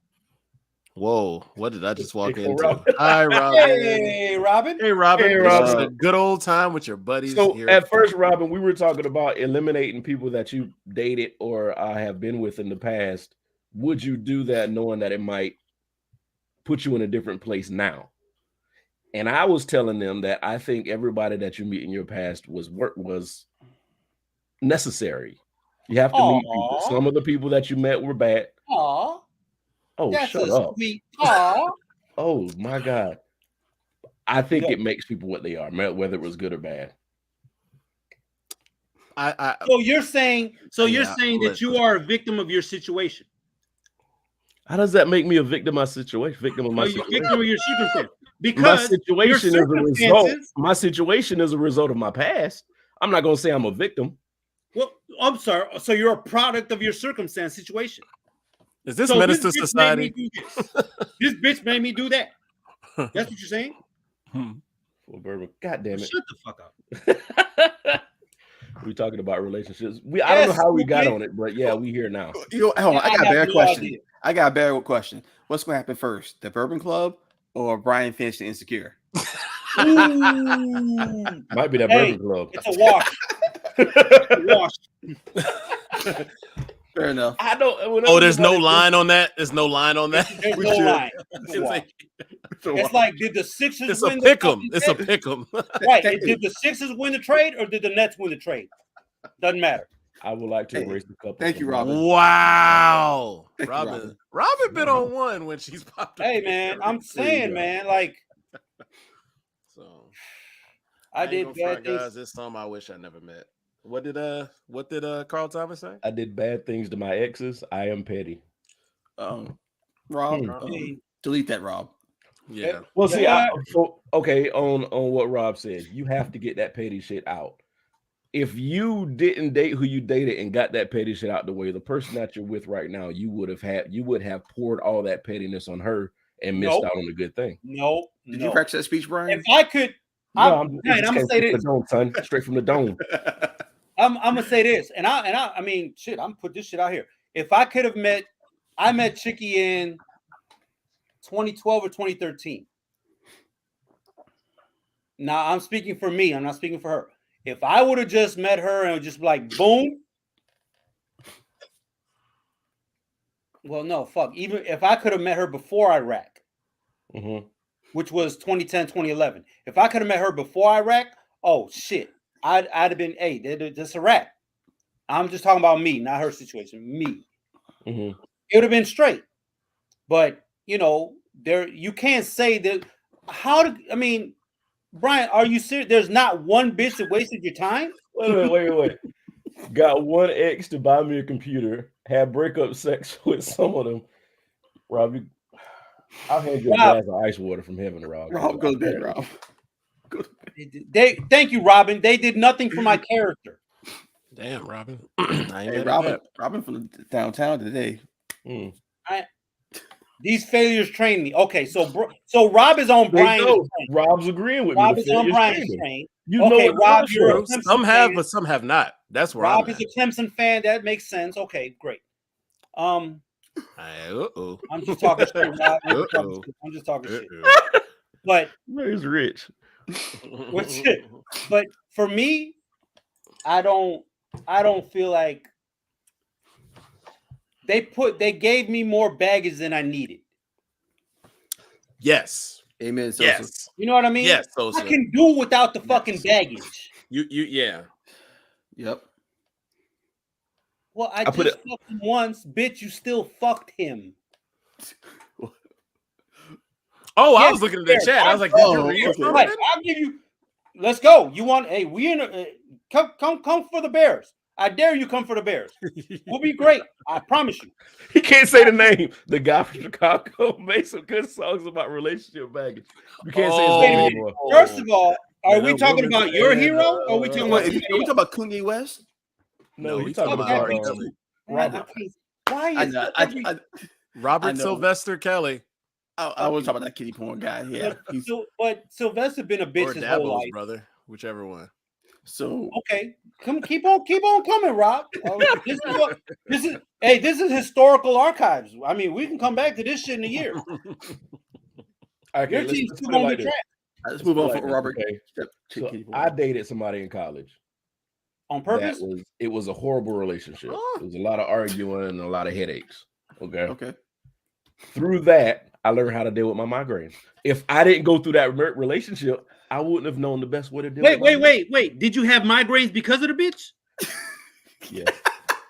Speaker 1: Whoa, what did I just walk
Speaker 2: Hey,
Speaker 1: into?
Speaker 2: Robin.
Speaker 1: Hi, Robin.
Speaker 3: Hey, Robin.
Speaker 1: Hey, Robin.
Speaker 2: Hey,
Speaker 1: This is
Speaker 2: Robin.
Speaker 1: a good old time with your buddies.
Speaker 2: So
Speaker 1: here
Speaker 2: at first, Robin, we were talking about eliminating people that you dated or have been with in the past. Would you do that knowing that it might put you in a different place now? And I was telling them that I think everybody that you meet in your past was necessary. You have to meet people. Some of the people that you met were bad.
Speaker 3: Aw.
Speaker 2: Oh,
Speaker 3: That's
Speaker 2: shut
Speaker 3: a
Speaker 2: up.
Speaker 3: sweet. Aw.
Speaker 2: Oh my God. I think it makes people what they are, whether it was good or bad.
Speaker 3: So you're saying that you are a victim of your situation.
Speaker 2: How does that make me a victim of my situation? Victim of my
Speaker 3: You're
Speaker 2: situation.
Speaker 3: victim of your circumstance. Because
Speaker 2: My situation
Speaker 3: your
Speaker 2: is a result.
Speaker 3: circumstances.
Speaker 2: My situation is a result of my past. I'm not gonna say I'm a victim.
Speaker 3: Well, I'm sorry. So you're a product of your circumstance situation.
Speaker 1: Is this
Speaker 3: So
Speaker 1: Menace to
Speaker 3: bitch made
Speaker 1: Society?
Speaker 3: me do this. This bitch made me do that. That's what you're saying?
Speaker 2: Full bourbon. God damn it.
Speaker 3: Shut the fuck up.
Speaker 2: We're talking about relationships. I don't know how we got on it, but yeah, we here now.
Speaker 4: Hold on, I got a better question.
Speaker 3: idea.
Speaker 4: I got a better question. What's going to happen first, the Bourbon Club or Brian finishing Insecure?
Speaker 3: Ooh.
Speaker 2: Might be that
Speaker 3: Hey,
Speaker 2: Bourbon Club.
Speaker 3: It's a wash. It's a wash.
Speaker 4: Fair enough.
Speaker 2: I don't.
Speaker 1: Oh, there's no line on that. There's no line on that.
Speaker 3: There's no line.
Speaker 1: It's a-
Speaker 3: It's like, did the Sixers
Speaker 1: It's a
Speaker 3: win
Speaker 1: pick 'em.
Speaker 3: fucking
Speaker 1: It's a
Speaker 3: trade?
Speaker 1: pick 'em.
Speaker 3: Right. Did the Sixers win the trade or did the Nets win the trade? Doesn't matter.
Speaker 2: I would like to erase the couple.
Speaker 4: Thank you, Robin.
Speaker 1: Wow,
Speaker 4: Thank you,
Speaker 1: Robin. Robin been on one when she's popped up.
Speaker 3: Hey man, I'm saying, man, like
Speaker 1: So
Speaker 3: I
Speaker 1: ain't
Speaker 3: did
Speaker 1: gonna
Speaker 3: bad
Speaker 1: front,
Speaker 3: things.
Speaker 1: guys. There's some I wish I never met. What did Carl Thomas say?
Speaker 2: I did bad things to my exes. I am petty.
Speaker 4: Rob, delete that, Rob.
Speaker 1: Yeah.
Speaker 2: Well, see, on what Rob said, you have to get that petty shit out. If you didn't date who you dated and got that petty shit out the way, the person that you're with right now, you would have poured all that pettiness on her and missed out on a good thing.
Speaker 3: No.
Speaker 4: Did you practice that speech, Brian?
Speaker 3: If I could, I'm gonna say this.
Speaker 2: Dome, son. Straight from the dome.
Speaker 3: I'm gonna say this, and I mean, shit, I'm gonna put this shit out here. If I could have I met Chicky in 2012 or 2013. Now I'm speaking for me. I'm not speaking for her. If I would have just met her and just like boom. Well, no, fuck. Even if I could have met her before Iraq, which was 2010, 2011. If I could have met her before Iraq, oh shit. I'd have been, hey, that's a wrap. I'm just talking about me, not her situation. Me. It would have been straight. But you can't say that. I mean, Brian, are you serious? There's not one bitch that wasted your time?
Speaker 2: Wait. Got one ex to buy me a computer, had breakup sex with some of them. Rob, I'll hand you a glass of ice water from heaven, Rob.
Speaker 4: Rob, go to bed, Rob.
Speaker 3: Thank you, Robin. They did nothing for my character.
Speaker 1: Damn, Robin.
Speaker 4: Robin from the downtown today.
Speaker 3: These failures train me. Okay, so Rob is on Brian's train.
Speaker 2: Rob's agreeing with
Speaker 3: Rob
Speaker 2: me.
Speaker 3: is on Brian's train.
Speaker 2: Okay,
Speaker 3: Rob, you're
Speaker 1: some have, but some have not. That's where
Speaker 3: Rob is a Clemson fan. That makes sense. Okay, great.
Speaker 1: I'm
Speaker 3: just talking shit, Rob. I'm just talking shit. But
Speaker 2: he's rich.
Speaker 3: What's it? But for me, I don't feel like they gave me more baggage than I needed.
Speaker 1: Yes.
Speaker 4: Amen. Sosa.
Speaker 1: Yes.
Speaker 3: You know what I mean?
Speaker 1: Yes. Sosa.
Speaker 3: I can do without the fucking baggage.
Speaker 1: Yeah.
Speaker 4: Yep.
Speaker 3: Well, I just fucked him once, bitch. You still fucked him.
Speaker 1: Oh, I was looking at the chat. I was like, did you read it?
Speaker 3: Right. I'll give you. Let's go. You want? Hey, we in a come for the Bears. I dare you come for the Bears. We'll be great. I promise you.
Speaker 2: He can't say the name. The guy from Chicago made some good songs about relationship baggage. You can't say his name anymore.
Speaker 3: First of all, are we talking about your hero? Or are we talking about?
Speaker 4: Are we talking about Kanye West?
Speaker 2: No, he's talking about
Speaker 3: Robert. Why is
Speaker 1: Robert Sylvester Kelly?
Speaker 4: I was talking about that kitty porn guy. Yeah,
Speaker 3: but Sylvester been a bitch his whole life,
Speaker 1: brother. Whichever one.
Speaker 4: So
Speaker 3: okay, keep on coming, Rob. This is historical archives. I mean, we can come back to this shit in a year.
Speaker 2: Okay,
Speaker 3: your team's still on the track.
Speaker 4: Let's move on from Robert.
Speaker 2: So I dated somebody in college
Speaker 3: on purpose.
Speaker 2: It was a horrible relationship. It was a lot of arguing and a lot of headaches. Okay. Through that, I learned how to deal with my migraines. If I didn't go through that relationship, I wouldn't have known the best way to deal with it.
Speaker 3: Wait. Did you have migraines because of the bitch?
Speaker 2: Yeah.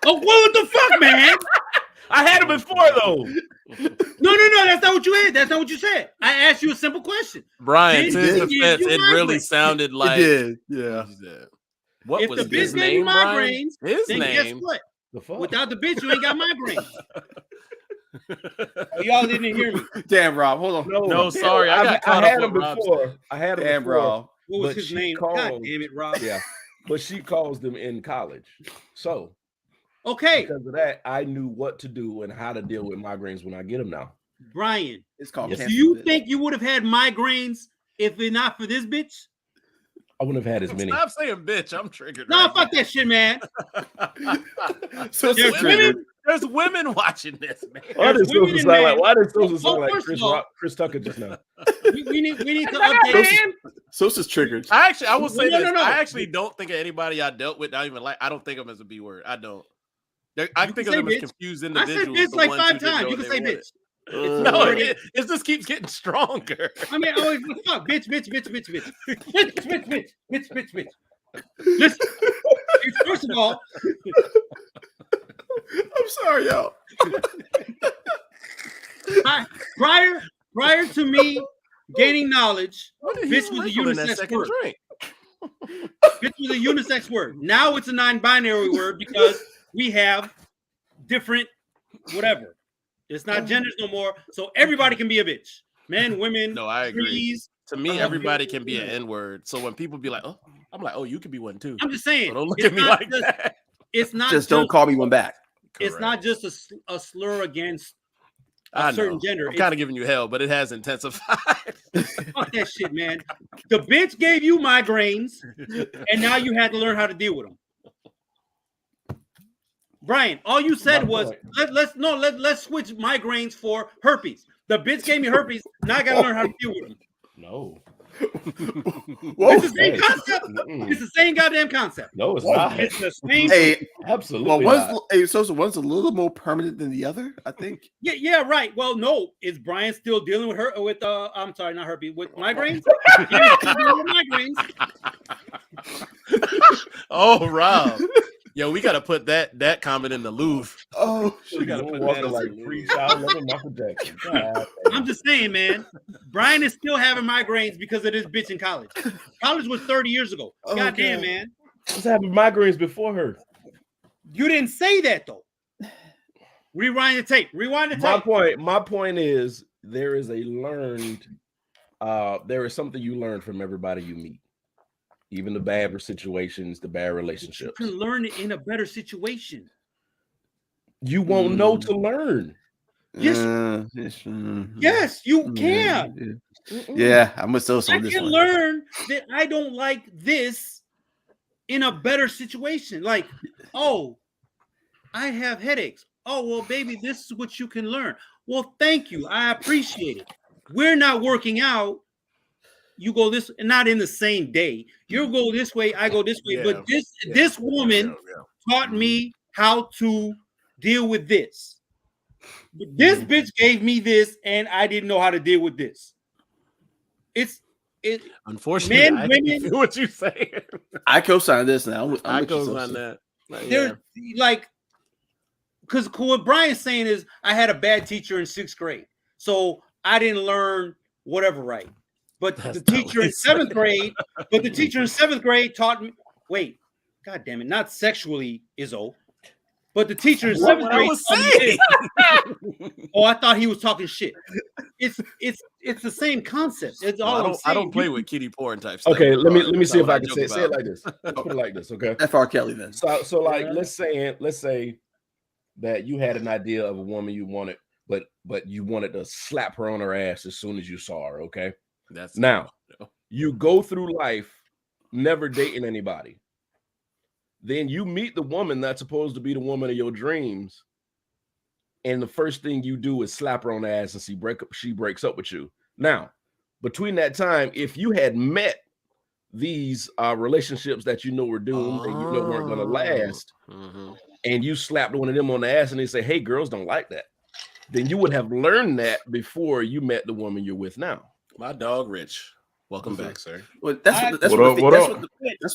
Speaker 3: Oh, what the fuck, man?
Speaker 2: I had them before, though.
Speaker 3: No. That's not what you had. That's not what you said. I asked you a simple question.
Speaker 1: Brian, to his defense, it really sounded like.
Speaker 4: It did. Yeah.
Speaker 1: What
Speaker 3: if
Speaker 1: was
Speaker 3: the bitch
Speaker 1: name,
Speaker 3: gave you migraines,
Speaker 1: his
Speaker 3: then
Speaker 1: name?
Speaker 3: Guess what?
Speaker 2: The fuck?
Speaker 3: Without the bitch, you ain't got migraines. Oh, y'all didn't hear me.
Speaker 4: Damn, Rob. Hold on.
Speaker 1: No, sorry. I
Speaker 2: had him before. I had him
Speaker 4: Damn,
Speaker 2: before.
Speaker 4: Rob.
Speaker 3: What was his name? God damn it, Rob.
Speaker 2: Yeah. But she calls them in college. So
Speaker 3: okay.
Speaker 2: Because of that, I knew what to do and how to deal with migraines when I get them now.
Speaker 3: Brian,
Speaker 4: it's called.
Speaker 3: Do you think you would have had migraines if it not for this bitch?
Speaker 2: I wouldn't have had as many.
Speaker 1: Stop saying bitch. I'm triggered.
Speaker 3: No, fuck that shit, man.
Speaker 1: So there's women watching this, man.
Speaker 2: Why did Sosa sound like Chris Tucker just now?
Speaker 3: we need to update.
Speaker 4: Sosa's triggered.
Speaker 1: I will say this. I actually don't think of anybody I dealt with. I don't think of them as a B word. I don't. I think of them as confused individuals.
Speaker 3: I said bitch like 5 times. You can say bitch.
Speaker 1: No, it just keeps getting stronger.
Speaker 3: I mean, always fuck, bitch. Listen, first of all,
Speaker 4: I'm sorry, y'all.
Speaker 3: Prior to me gaining knowledge, bitch was a unisex word. Bitch was a unisex word. Now it's a non-binary word because we have different whatever. It's not genders no more, so everybody can be a bitch. Men, women.
Speaker 1: No, I agree.
Speaker 3: Trees,
Speaker 1: to me, everybody can be an N-word. So when people be like, "Oh," I'm like, "Oh, you can be one too."
Speaker 3: I'm just saying.
Speaker 1: So don't look at me like that.
Speaker 3: It's not
Speaker 4: just don't call me one back.
Speaker 3: It's not just a slur against
Speaker 1: a
Speaker 3: certain gender.
Speaker 1: I'm kind of giving you hell, but it has intensified.
Speaker 3: Fuck that shit, man. The bitch gave you migraines, and now you had to learn how to deal with them. Brian, all you said was let's switch migraines for herpes. The bitch gave me herpes. Now I gotta learn how to deal with them.
Speaker 2: No.
Speaker 3: It's the same concept. It's the same goddamn concept.
Speaker 2: No, it's not.
Speaker 3: It's the same.
Speaker 4: Hey,
Speaker 2: Absolutely
Speaker 4: well,
Speaker 2: not.
Speaker 4: one's a little more permanent than the other, I think.
Speaker 3: Yeah, right. Well, no, is Brian still dealing with her with I'm sorry, not herpes, with migraines? Yeah, he's still dealing with migraines.
Speaker 1: Oh, Rob. Yo, we gotta put that comment in the Louvre.
Speaker 4: Oh,
Speaker 1: We gotta put
Speaker 2: walking
Speaker 1: that
Speaker 2: like
Speaker 1: in the
Speaker 2: free
Speaker 1: Louvre.
Speaker 2: child loving Michael Jackson. God,
Speaker 3: I'm just saying, man. Brian is still having migraines because of this bitch in college. College was 30 years ago. Goddamn, man.
Speaker 2: I was having migraines before her.
Speaker 3: You didn't say that though. Rewind the tape.
Speaker 2: My point is there is a learned. There is something you learn from everybody you meet. Even the bad situations, the bad relationships.
Speaker 3: You can learn it in a better situation.
Speaker 2: You won't know to learn.
Speaker 3: Yes, you can.
Speaker 4: Yeah, I'm gonna still
Speaker 3: I can learn that I don't like this in a better situation. Like, oh, I have headaches. Oh, well, baby, this is what you can learn. Well, thank you. I appreciate it. We're not working out. You go this, and not in the same day. You go this way, I go this way.
Speaker 1: Yeah.
Speaker 3: But this woman taught me how to deal with this. This bitch gave me this, and I didn't know how to deal with this.
Speaker 1: Unfortunately,
Speaker 3: men, women.
Speaker 1: Feel what you saying.
Speaker 4: I co-sign this now.
Speaker 1: I co-sign that.
Speaker 3: They're like, because what Brian's saying is, I had a bad teacher in 6th grade, so I didn't learn whatever right. But the teacher in 7th grade, taught me. Wait, God damn it, not sexually, Izzo. But the teacher in 7th grade.
Speaker 1: Was saying.
Speaker 3: Oh, I thought he was talking shit. It's the same concept. It's all.
Speaker 1: I don't play with kiddie porn type stuff.
Speaker 2: Okay, let me see if I can say it like this. Put it like this, okay?
Speaker 4: F.R. Kelly then.
Speaker 2: So like let's say that you had an idea of a woman you wanted, but you wanted to slap her on her ass as soon as you saw her, okay?
Speaker 1: That's
Speaker 2: now you go through life never dating anybody. Then you meet the woman that's supposed to be the woman of your dreams, and the first thing you do is slap her on the ass and she breaks up with you. Now, between that time, if you had met these relationships that you know were doomed and you know weren't going to last, and you slapped one of them on the ass and they say, "Hey, girls don't like that," then you would have learned that before you met the woman you're with now.
Speaker 1: My dog, Rich. Welcome back, sir.
Speaker 4: Well, that's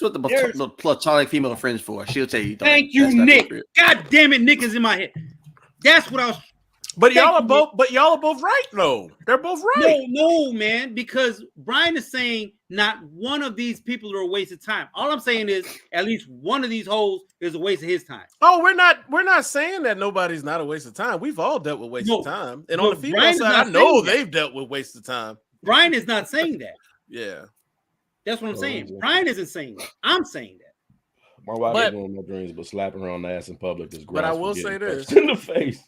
Speaker 4: what the platonic female friends for. She'll tell you.
Speaker 3: Thank you, Nick. God damn it, Nick is in my head. That's what I was.
Speaker 1: But y'all are both right, though. They're both right.
Speaker 3: No, man, because Brian is saying not one of these people are a waste of time. All I'm saying is at least one of these hoes is a waste of his time.
Speaker 1: Oh, we're not saying that nobody's not a waste of time. We've all dealt with waste of time. And on the female side, I know they've dealt with waste of time.
Speaker 3: Brian is not saying that.
Speaker 1: Yeah.
Speaker 3: That's what I'm saying. Brian isn't saying that. I'm saying that.
Speaker 2: My wife is one of my dreams, but slapping her on the ass in public is gross.
Speaker 1: But I will say this.
Speaker 2: In the face.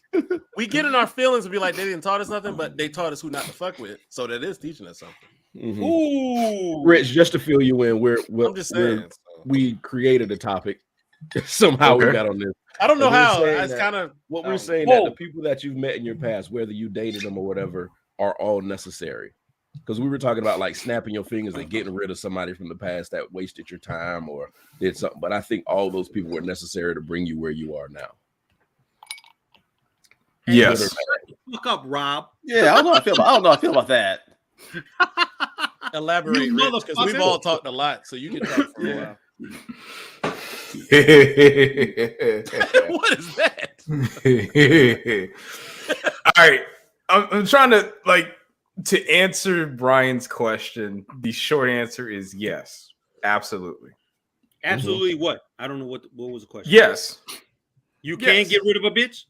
Speaker 1: We get in our feelings and be like, they didn't taught us nothing, but they taught us who not to fuck with. So that is teaching us something.
Speaker 2: Mm-hmm.
Speaker 3: Ooh.
Speaker 2: Rich, just to fill you in,
Speaker 1: I'm just saying.
Speaker 2: We created a topic. Somehow we got on this.
Speaker 1: I don't know how. It's kind of
Speaker 2: what we're saying that the people that you've met in your past, whether you dated them or whatever, are all necessary. Because we were talking about like snapping your fingers and getting rid of somebody from the past that wasted your time or did something. But I think all those people were necessary to bring you where you are now.
Speaker 3: Yes. Look up, Rob.
Speaker 4: Yeah, I don't know how I feel about that.
Speaker 1: Elaborate, because we've all talked a lot, so you can talk for a while. What is that?
Speaker 5: All right. I'm trying to answer Brian's question. The short answer is yes. Absolutely.
Speaker 3: Absolutely what? I don't know what was the question.
Speaker 5: Yes.
Speaker 3: You can't get rid of a bitch?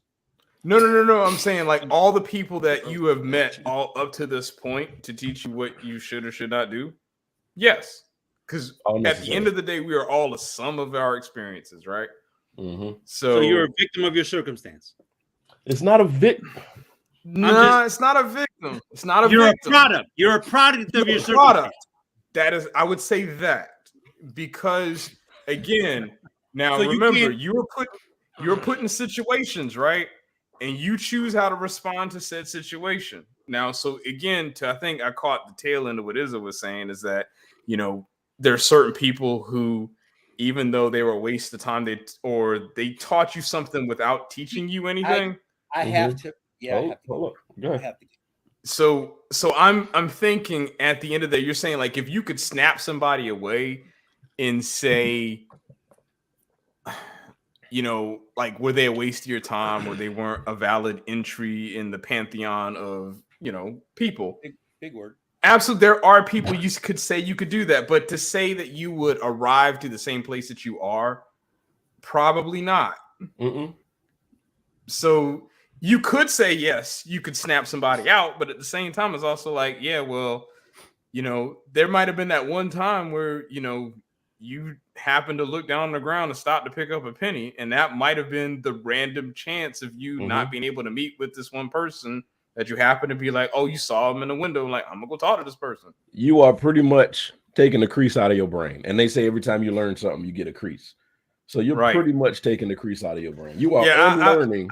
Speaker 5: No. I'm saying like all the people that you have met all up to this point to teach you what you should or should not do. Yes. Because at the end of the day, we are all a sum of our experiences, right?
Speaker 2: Mm-hmm.
Speaker 3: So you're a victim of your circumstance.
Speaker 2: It's not a victim.
Speaker 5: No, it's not a victim. It's not a victim.
Speaker 3: You're a product. You're a product of your circumstance.
Speaker 5: That is, I would say that because again, now so remember you were put in situations, right? And you choose how to respond to said situation. Now, so again, I think I caught the tail end of what Izza was saying is that, there are certain people who, even though they were a waste of time, they taught you something without teaching you anything.
Speaker 3: I have to. Yeah, I have to.
Speaker 2: Hold on. Go ahead.
Speaker 3: I have to.
Speaker 5: So I'm thinking at the end of the day, you're saying like if you could snap somebody away and say, like were they a waste of your time or they weren't a valid entry in the pantheon of people.
Speaker 3: Big word.
Speaker 5: Absolutely, there are people you could say you could do that, but to say that you would arrive to the same place that you are, probably not. So you could say yes, you could snap somebody out, but at the same time, it's also like, yeah, well, there might have been that one time where you happened to look down on the ground and stop to pick up a penny, and that might have been the random chance of you not being able to meet with this one person. That you happen to be like, oh, you saw him in the window, like, I'm gonna go talk to this person.
Speaker 2: You are pretty much taking the crease out of your brain. And they say every time you learn something, you get a crease. So you're pretty much taking the crease out of your brain. You are unlearning.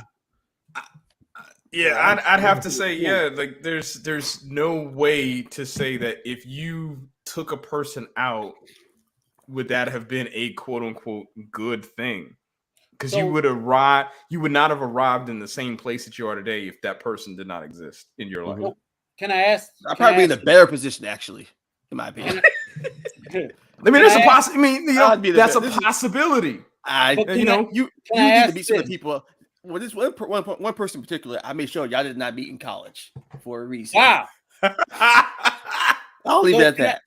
Speaker 5: I'd have to say, like there's no way to say that if you took a person out, would that have been a quote unquote good thing? Because you would not have arrived in the same place that you are today if that person did not exist in your life.
Speaker 3: Can I ask?
Speaker 4: I'd probably be in a better position, actually, in my opinion.
Speaker 5: There's a possibility. That's a possibility.
Speaker 4: You need to meet some of the people. Well, this one person in particular, I made sure y'all did not meet in college for a reason.
Speaker 3: Wow.
Speaker 4: I'll leave it at that.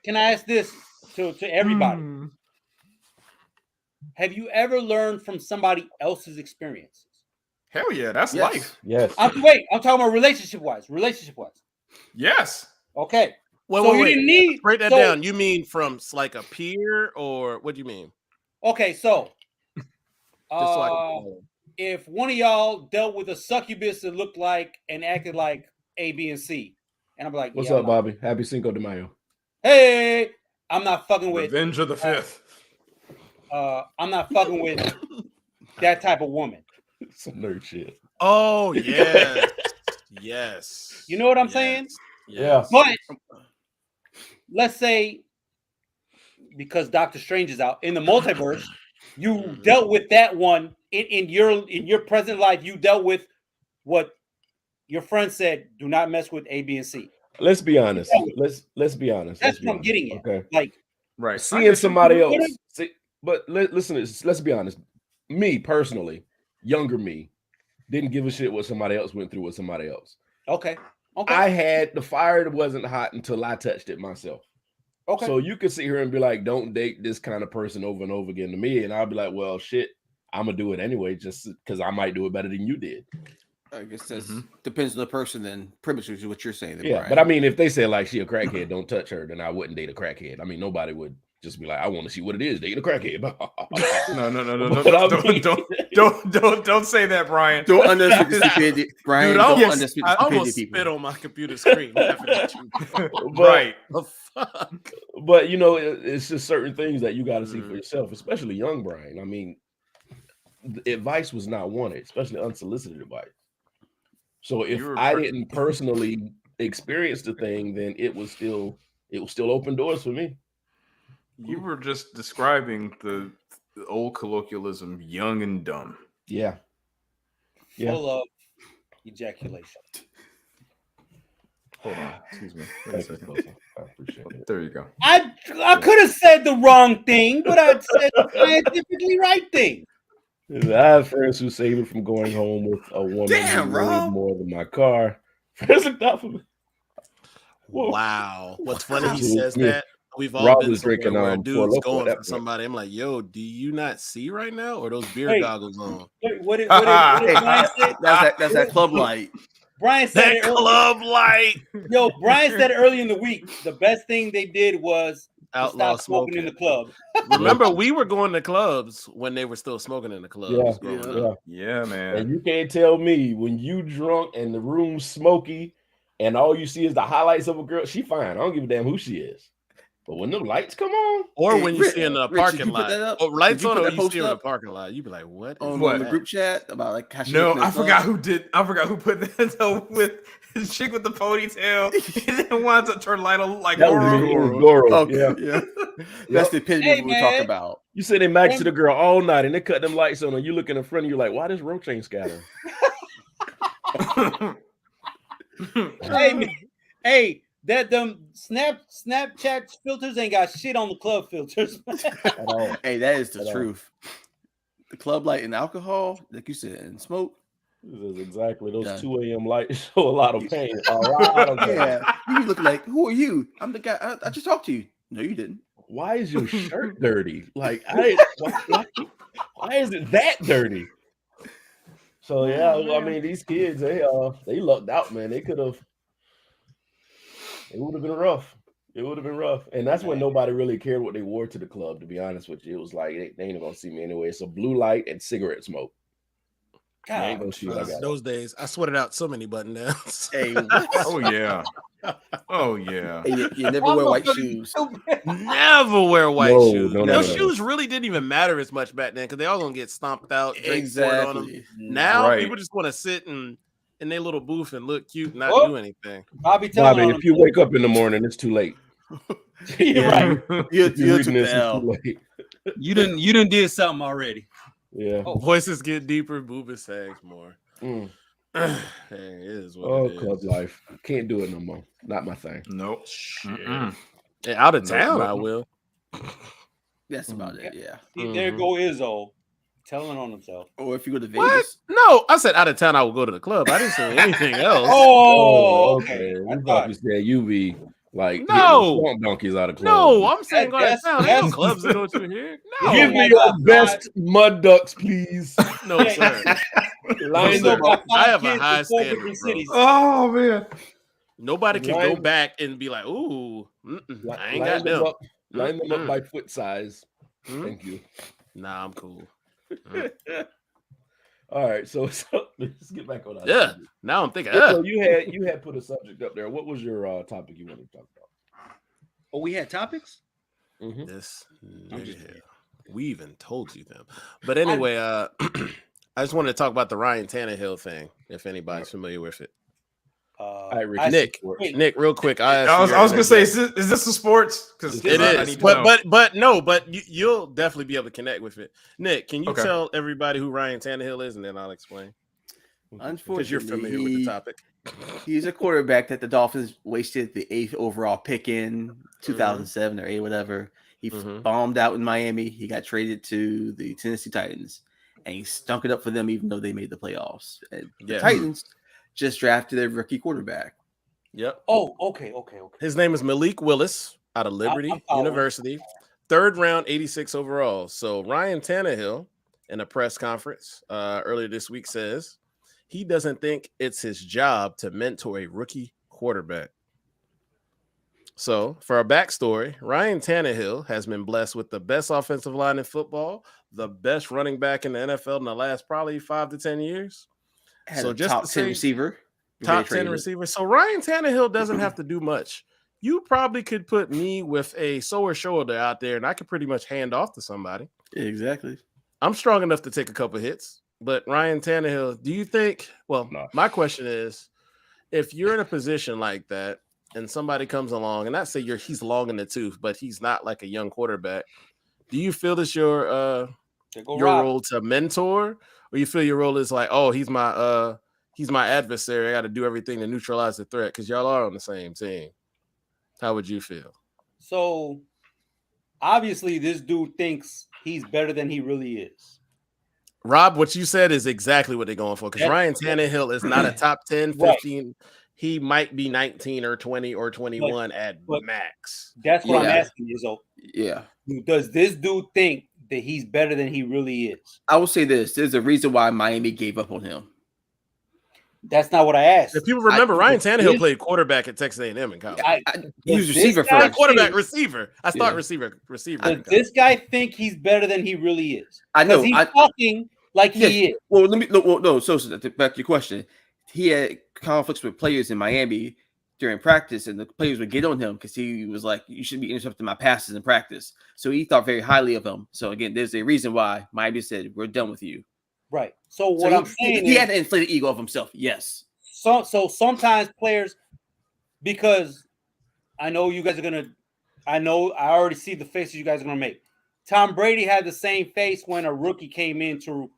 Speaker 3: Can I ask this to everybody? Have you ever learned from somebody else's experiences?
Speaker 5: Hell yeah, that's life.
Speaker 2: Yes.
Speaker 3: I'm talking about relationship wise.
Speaker 5: Yes.
Speaker 3: Okay.
Speaker 1: Wait.
Speaker 3: You didn't need
Speaker 1: break that down. You mean from like a peer, or what do you mean?
Speaker 3: Okay, so
Speaker 1: Just like
Speaker 3: if one of y'all dealt with a succubus that looked like and acted like A, B, and C, and I'm like,
Speaker 2: what's up, Bobby? Happy Cinco de Mayo.
Speaker 3: Hey, I'm not fucking with
Speaker 5: Revenge of the Fifth.
Speaker 3: I'm not fucking with that type of woman.
Speaker 2: Some nerd shit.
Speaker 1: Oh yes, yes.
Speaker 3: You know what I'm saying?
Speaker 2: Yeah.
Speaker 3: But let's say because Doctor Strange is out in the multiverse, you dealt with that one in your present life. You dealt with what your friend said. Do not mess with A, B, and C.
Speaker 2: Let's be honest. Let's be honest.
Speaker 3: That's what I'm getting at.
Speaker 2: Okay.
Speaker 3: Like
Speaker 2: seeing somebody else. But listen, let's be honest. Me personally, younger me, didn't give a shit what somebody else went through with somebody else.
Speaker 3: Okay.
Speaker 2: I had the fire that wasn't hot until I touched it myself.
Speaker 3: Okay.
Speaker 2: So you could sit here and be like, don't date this kind of person over and over again to me. And I'll be like, well, shit, I'm gonna do it anyway, just because I might do it better than you did.
Speaker 4: I guess that depends on the person, then pretty much is what you're saying. Then,
Speaker 2: yeah,
Speaker 4: Brian.
Speaker 2: but I mean, if they say like she a crackhead, don't touch her, then I wouldn't date a crackhead. I mean, nobody would just be like, I want to see what it is, date a crackhead.
Speaker 5: No. Don't say that, Brian.
Speaker 4: Don't underestimate Brian.
Speaker 1: Dude, I almost spit on my computer screen.
Speaker 5: Right.
Speaker 1: Fuck.
Speaker 2: But it's just certain things that you got to see for yourself, especially young Brian. I mean, advice was not wanted, especially unsolicited advice. So if I didn't personally experience the thing, then it was still open doors for me.
Speaker 5: You were just describing the old colloquialism, young and dumb.
Speaker 2: Yeah.
Speaker 3: Full of ejaculation.
Speaker 5: Hold on. Excuse me.
Speaker 2: I appreciate it.
Speaker 5: There you go.
Speaker 3: I could have said the wrong thing, but I said the scientifically right thing.
Speaker 2: I have friends who save me from going home with a woman who weighed more than my car. Friends looked out for me.
Speaker 1: Whoa. Wow. What's funny, he says that. We've all been drinking where dudes going for somebody. I'm like, yo, do you not see right now? Or those beer goggles on?
Speaker 3: What did Brian say?
Speaker 4: That's that club light.
Speaker 3: Brian said
Speaker 1: that club light.
Speaker 3: Yo, Brian said earlier in the week, the best thing they did was
Speaker 1: outlaw
Speaker 3: stop smoking in the club.
Speaker 1: Remember, we were going to clubs when they were still smoking in the clubs.
Speaker 5: Yeah, man.
Speaker 2: And you can't tell me when you drunk and the room's smoky and all you see is the highlights of a girl. She fine. I don't give a damn who she is. But when the lights come on,
Speaker 1: or
Speaker 4: Hey,
Speaker 1: when you
Speaker 4: Rich,
Speaker 1: see in the
Speaker 4: Rich, did
Speaker 1: parking
Speaker 4: you put that
Speaker 1: lot,
Speaker 4: up?
Speaker 1: or lights
Speaker 4: Did you
Speaker 1: on,
Speaker 4: put
Speaker 1: or
Speaker 4: that
Speaker 1: you
Speaker 4: post
Speaker 1: see him in the
Speaker 4: up
Speaker 1: parking lot, you be like, "What?"
Speaker 4: on
Speaker 1: is
Speaker 4: the
Speaker 1: that?
Speaker 4: group chat about like how she
Speaker 5: No,
Speaker 4: looking at
Speaker 5: I forgot
Speaker 4: club?
Speaker 5: who did. I forgot who put that though, with the chick with the ponytail, and then winds up turn light on like
Speaker 2: that was me.
Speaker 5: Goro.
Speaker 2: It was Goro.
Speaker 4: Okay, yeah. That's the epitome of what we're talking about.
Speaker 2: You say they match to the girl all night, and they cut them lights on, and you look in the front, and you're like, "Why does Roach ain't scattering?"
Speaker 3: Hey, that them Snapchat filters ain't got shit on the club filters.
Speaker 2: At all.
Speaker 4: Hey, that is the
Speaker 2: At all.
Speaker 4: truth. The club light and alcohol, like you said, and smoke.
Speaker 2: This is exactly those
Speaker 4: Done.
Speaker 2: 2 a.m. lights show a lot of pain. A lot of pain.
Speaker 4: Yeah, you be looking like, who are you? I'm the guy. I just talked to you. No, you didn't.
Speaker 2: Why is your shirt dirty? Like, why is it that dirty? So yeah, I mean, these kids, they lucked out, man. They could have. It would have been rough. It would have been rough, and that's when nobody really cared what they wore to the club. To be honest with you, it was like they ain't gonna see me anyway. It's a blue light and cigarette smoke.
Speaker 3: God,
Speaker 2: I ain't gonna see what I got.
Speaker 1: Those days, I sweated out so many button downs.
Speaker 4: Hey, what?
Speaker 5: Oh yeah. Oh yeah.
Speaker 4: Hey, you never wear white shoes.
Speaker 1: Never wear white
Speaker 2: No,
Speaker 1: shoes.
Speaker 2: no,
Speaker 1: Those
Speaker 2: no.
Speaker 1: shoes really didn't even matter as much back then because they all gonna get stomped out.
Speaker 4: Exactly.
Speaker 1: On them. Now
Speaker 5: Right.
Speaker 1: people just want to sit in their little booth and look cute, and not do anything.
Speaker 3: Bobby,
Speaker 2: If you wake up in the morning, it's too late.
Speaker 3: You're right.
Speaker 4: You
Speaker 2: If you're
Speaker 4: took
Speaker 2: reading this,
Speaker 4: the
Speaker 2: it's
Speaker 4: L.
Speaker 2: too late.
Speaker 3: You didn't did something already.
Speaker 2: Yeah.
Speaker 1: Voices get deeper, booba sags more.
Speaker 2: Mm.
Speaker 1: Hey, it is what
Speaker 2: Oh,
Speaker 1: it
Speaker 2: club
Speaker 1: is.
Speaker 2: life. Can't do it no more. Not my thing.
Speaker 5: Nope. Mm-mm.
Speaker 1: Yeah, out of town,
Speaker 5: Nope.
Speaker 1: I will.
Speaker 4: That's about it. Yeah.
Speaker 3: See, there go Izzo telling on himself.
Speaker 4: Or if you go to
Speaker 1: What?
Speaker 4: Vegas.
Speaker 1: No, I said out of town. I will go to the club. I didn't say anything else.
Speaker 3: Oh, okay.
Speaker 2: We thought you said you be like hitting
Speaker 1: No.
Speaker 2: the swamp donkeys out of clubs.
Speaker 1: No, I'm saying go out of
Speaker 3: That's-
Speaker 1: town. Ain't no
Speaker 3: that's-
Speaker 1: clubs to go to here. No,
Speaker 2: Give me your best mud ducks, please.
Speaker 1: no, sir.
Speaker 2: Line
Speaker 1: sir.
Speaker 2: them up.
Speaker 1: I have a high standard, bro.
Speaker 3: cities.
Speaker 5: Oh man.
Speaker 1: Nobody can
Speaker 2: Line-
Speaker 1: go back and be like, "Ooh, I ain't
Speaker 2: Line
Speaker 1: got
Speaker 2: them
Speaker 1: them."
Speaker 2: up. Line them up
Speaker 1: Mm-mm.
Speaker 2: by foot size.
Speaker 1: Mm.
Speaker 2: Thank you.
Speaker 1: Nah, I'm cool.
Speaker 2: All right, so let's get back on that.
Speaker 1: Yeah. Now I'm thinking.
Speaker 2: So you had put a subject up there. What was your topic you wanted to talk about?
Speaker 3: Oh, we had topics?
Speaker 2: Mm-hmm.
Speaker 1: This nigga here. We even told you them. But anyway, I just wanted to talk about the Ryan Tannehill thing. If anybody's familiar with it. Nick, real quick.
Speaker 5: I was gonna say, is this a sports? Because
Speaker 1: it is, but you'll definitely be able to connect with it. Nick, can you tell everybody who Ryan Tannehill is, and then I'll explain.
Speaker 4: Unfortunately,
Speaker 1: Because you're familiar with the topic.
Speaker 4: He's a quarterback that the Dolphins wasted the 8th overall pick in 2007 or 8, whatever. He bombed out in Miami. He got traded to the Tennessee Titans, and he stunk it up for them, even though they made the playoffs. And the Titans just drafted a rookie quarterback.
Speaker 1: Yep.
Speaker 3: Oh, okay.
Speaker 1: His name is Malik Willis out of Liberty University. 3rd round, 86 overall. So Ryan Tannehill, in a press conference earlier this week, says he doesn't think it's his job to mentor a rookie quarterback. So, for a backstory, Ryan Tannehill has been blessed with the best offensive line in football, the best running back in the NFL in the last probably 5 to 10 years.
Speaker 4: So just top 10 receiver.
Speaker 1: Top 10 receiver. So Ryan Tannehill doesn't have to do much. You probably could put me with a sore shoulder out there, and I could pretty much hand off to somebody.
Speaker 4: Exactly.
Speaker 1: I'm strong enough to take a couple hits. But Ryan Tannehill, do you think, my question is, if you're in a position like that and somebody comes along, and not say he's long in the tooth, but he's not like a young quarterback, do you feel it's your role to mentor, or you feel your role is like, oh, he's my adversary, I got to do everything to neutralize the threat because y'all are on the same team? How would you feel?
Speaker 3: So obviously this dude thinks he's better than he really is.
Speaker 1: Rob, what you said is exactly what they're going for, because Ryan Tannehill is not a top 10, 15. Right. He might be 19 or 20 or 21 at max.
Speaker 3: That's what I'm asking you. So,
Speaker 4: yeah.
Speaker 3: Does this dude think that he's better than he really is?
Speaker 4: I will say this. There's a reason why Miami gave up on him.
Speaker 3: That's not what I asked.
Speaker 1: If people remember, Ryan Tannehill played quarterback at Texas A&M in college.
Speaker 4: He was receiver first.
Speaker 1: Quarterback, receiver. I thought receiver.
Speaker 3: Does this guy think he's better than he really is?
Speaker 4: I know.
Speaker 3: He's talking like he is.
Speaker 4: Well, let me. No. So back to your question. He had conflicts with players in Miami during practice, and the players would get on him because he was like, "You should be intercepting my passes in practice." So he thought very highly of him. So again, there's a reason why Miami said, "We're done with you."
Speaker 3: Right. So what I'm saying
Speaker 4: he
Speaker 3: is,
Speaker 4: had an inflated ego of himself. Yes.
Speaker 3: So sometimes players, because I know you guys are gonna, I already see the faces you guys are gonna make. Tom Brady had the same face when a rookie came in to.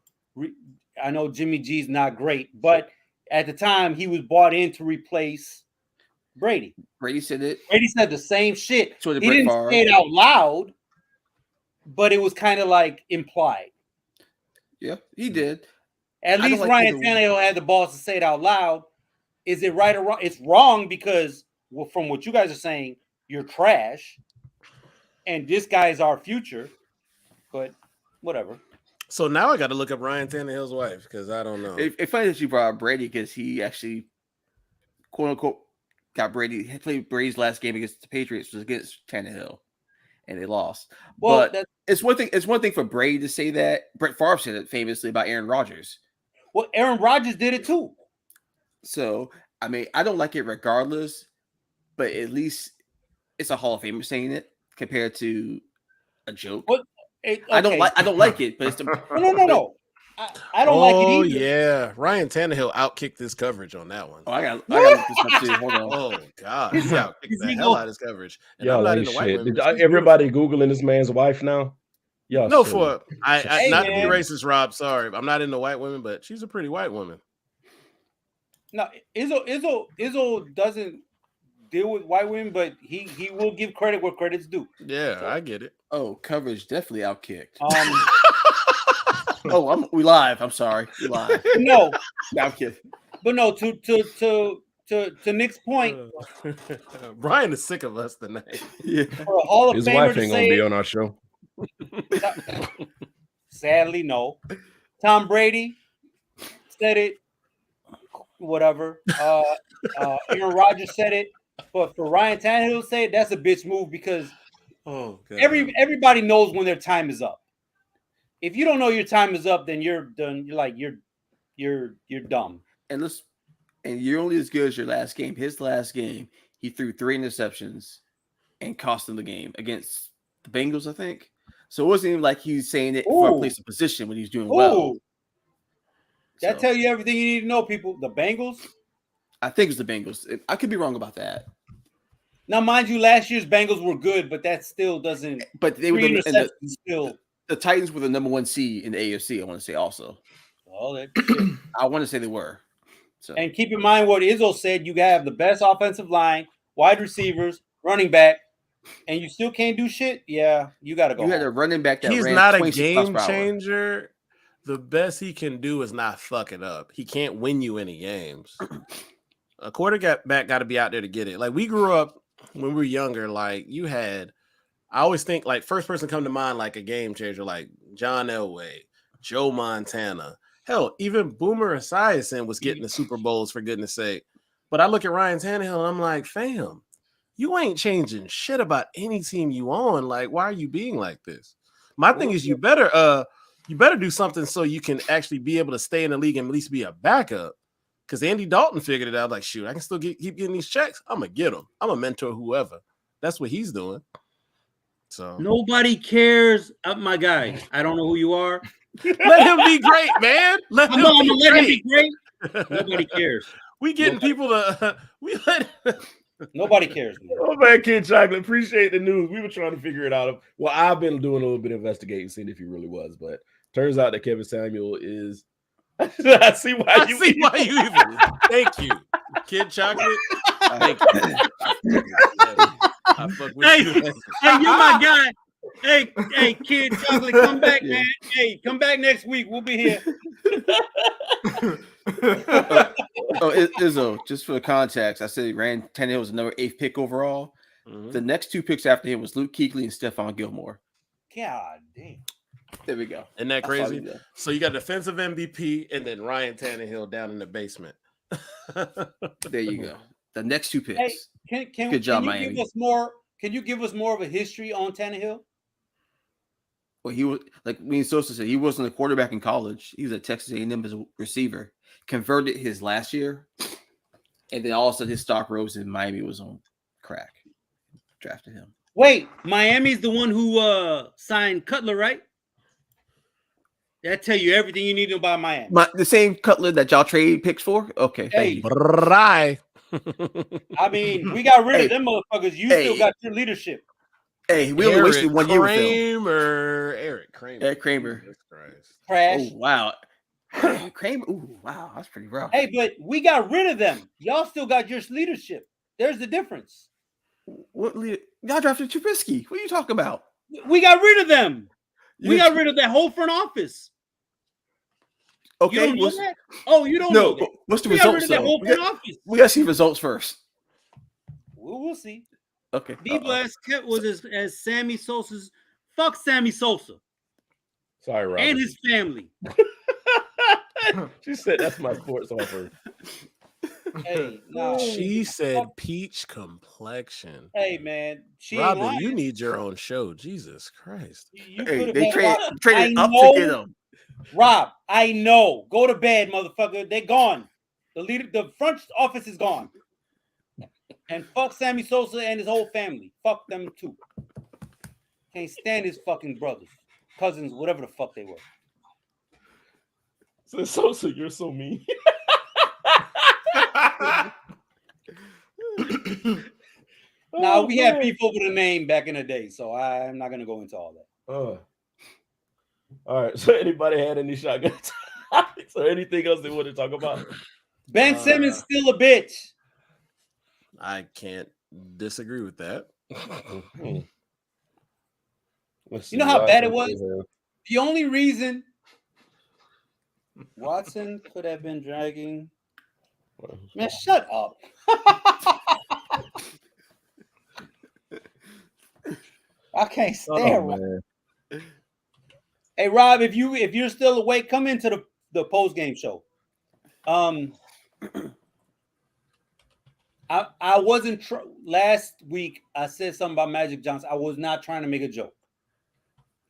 Speaker 3: I know Jimmy G's not great, but at the time he was brought in to replace Brady.
Speaker 4: Brady said it.
Speaker 3: Brady said the same shit.
Speaker 4: So
Speaker 3: He didn't say it out loud, but it was kind of like implied.
Speaker 4: Yeah, he did.
Speaker 3: At least Ryan Tannehill had the balls to say it out loud. Is it right or wrong? It's wrong because from what you guys are saying, you're trash, and this guy is our future. But whatever.
Speaker 1: So now I got to look up Ryan Tannehill's wife because I don't know.
Speaker 4: It's funny that you brought up Brady because he actually, quote unquote, got Brady. He played Brady's last game against the Patriots was against Tannehill, and they lost. Well, but it's one thing. It's one thing for Brady to say that. Brett Favre said it famously about Aaron Rodgers.
Speaker 3: Well, Aaron Rodgers did it too.
Speaker 4: So I mean, I don't like it regardless, but at least it's a Hall of Famer saying it compared to a joke.
Speaker 3: Well, okay.
Speaker 4: I don't like it, but it's
Speaker 3: no. I don't like it either.
Speaker 1: Oh yeah, Ryan Tannehill outkicked this coverage on that one.
Speaker 4: Oh, I got look this up too. Hold on.
Speaker 1: Oh god, he outkicked the hell out of his coverage. And
Speaker 2: I'm not into white women. Everybody googling this man's wife now?
Speaker 1: Yeah, no, for I not to be racist, Rob. Sorry, I'm not into white women, but she's a pretty white woman.
Speaker 3: No, Izzo doesn't deal with white women, but he will give credit where credit's due.
Speaker 1: Yeah, so, I get it.
Speaker 4: Oh, coverage definitely outkicked. We live. I'm sorry, we live.
Speaker 3: No,
Speaker 4: I'm kidding.
Speaker 3: But no, to Nick's point,
Speaker 1: Brian is sick of us tonight.
Speaker 4: Yeah,
Speaker 2: his wife ain't gonna be on our show.
Speaker 3: Sadly, no. Tom Brady said it. Whatever. Aaron Rodgers said it, but for Ryan Tannehill to say it, that's a bitch move because everybody knows when their time is up. If you don't know your time is up, then you're done. You're dumb.
Speaker 4: And you're only as good as your last game. His last game, he threw 3 interceptions and cost him the game against the Bengals, I think. So it wasn't even like he's saying it for a place of position when he's doing well.
Speaker 3: That tell you everything you need to know, people. The Bengals?
Speaker 4: I think it's the Bengals. I could be wrong about that.
Speaker 3: Now, mind you, last year's Bengals were good, but that still doesn't.
Speaker 4: But they were the Titans were the number 1 seed in the AFC. I want to say also.
Speaker 3: Oh,
Speaker 4: I want to say they were. So.
Speaker 3: And keep in mind what Izzo said: you have the best offensive line, wide receivers, running back, and you still can't do shit. Yeah, you got to go.
Speaker 4: You had a running back that
Speaker 1: he's
Speaker 4: ran
Speaker 1: not a game changer. The best he can do is not fuck it up. He can't win you any games. A quarterback got to be out there to get it. Like we grew up when we were younger. Like I always think like first person come to mind like a game changer, like John Elway, Joe Montana. Hell, even Boomer Esiason was getting the Super Bowls for goodness sake. But I look at Ryan Tannehill and I'm like, fam, you ain't changing shit about any team you on. Like, why are you being like this? My thing is you better do something so you can actually be able to stay in the league and at least be a backup. Because Andy Dalton figured it out. Like, shoot, I can still keep getting these checks. I'm going to get them. I'm going to mentor whoever. That's what he's doing. So
Speaker 3: nobody cares. My guy, I don't know who you are.
Speaker 1: Let him be great, man. Let him be great.
Speaker 3: Nobody cares.
Speaker 1: We getting people to
Speaker 3: Nobody cares. Man.
Speaker 2: Oh man, Kid Chocolate, appreciate the news. We were trying to figure it out. Well, I've been doing a little bit of investigating, seeing if he really was, but turns out that Kevin Samuel is. I see why you
Speaker 1: even. Thank you, Kid Chocolate. Thank you. I fuck with you.
Speaker 3: Hey, you're my guy. Hey, Kid Chocolate, come back, man. Hey, come back next week. We'll be here.
Speaker 4: Izzo, just for the context, I said Ryan Tannehill was another 8th pick overall. Mm-hmm. The next 2 picks after him was Luke Kuechly and Stephon Gilmore.
Speaker 3: God damn.
Speaker 4: There we go.
Speaker 1: Isn't that crazy? So you got defensive MVP and then Ryan Tannehill down in the basement.
Speaker 4: There you go. The next 2 picks.
Speaker 3: Hey,
Speaker 4: good job,
Speaker 3: you
Speaker 4: Miami.
Speaker 3: Can you give us more of a history on Tannehill?
Speaker 4: Well, he was like me and Sosa said, he wasn't a quarterback in college. He was at Texas A&M as a receiver. Converted his last year. And then all of a sudden his stock rose and Miami was on crack. Drafted him.
Speaker 3: Wait, Miami's the one who signed Cutler, right? That tell you everything you need to know about Miami.
Speaker 4: The same Cutler that y'all trade picks for? Okay, thank you.
Speaker 1: Right.
Speaker 3: I mean, we got rid of them motherfuckers. You still got your leadership.
Speaker 4: Hey, we only wasted 1 year with him.
Speaker 1: Eric Kramer.
Speaker 4: Eric Kramer.
Speaker 3: Crash.
Speaker 4: Oh, wow. Kramer. Ooh, wow. That's pretty rough.
Speaker 3: Hey, but we got rid of them. Y'all still got your leadership. There's the difference.
Speaker 4: What leader? Y'all drafted Trubisky. What are you talking about?
Speaker 3: We got rid of them. We got rid of that whole front office.
Speaker 4: Okay.
Speaker 3: You don't know that? Oh, you don't know that.
Speaker 4: What's the results, though? We got to see results first.
Speaker 3: We'll see.
Speaker 4: Okay.
Speaker 3: B-Blast was as Sammy Sosa's. Fuck Sammy Sosa.
Speaker 2: Sorry, Robert.
Speaker 3: And his family.
Speaker 2: She said that's my sports offer.
Speaker 3: Hey, no.
Speaker 1: She said peach complexion.
Speaker 3: Hey, man.
Speaker 1: Robin, you need your own show. Jesus Christ.
Speaker 4: Hey, they traded up to get him.
Speaker 3: Rob, I know. Go to bed, motherfucker. They're gone. The front office is gone. And fuck Sammy Sosa and his whole family. Fuck them too. Can't stand his fucking brothers, cousins, whatever the fuck they were.
Speaker 2: So Sosa, you're so mean.
Speaker 3: Now we had beef over the name back in the day, so I'm not gonna go into all that.
Speaker 2: All right. So anybody had any shotgun topics or anything else they want to talk about?
Speaker 3: Ben Simmons still a bitch.
Speaker 1: I can't disagree with that.
Speaker 3: You know how bad it was? The only reason Watson could have been dragging. Man, shut up. I can't stand Rob. Hey Rob, if you're still awake, come into the post game show. I wasn't last week. I said something about Magic Johnson. I was not trying to make a joke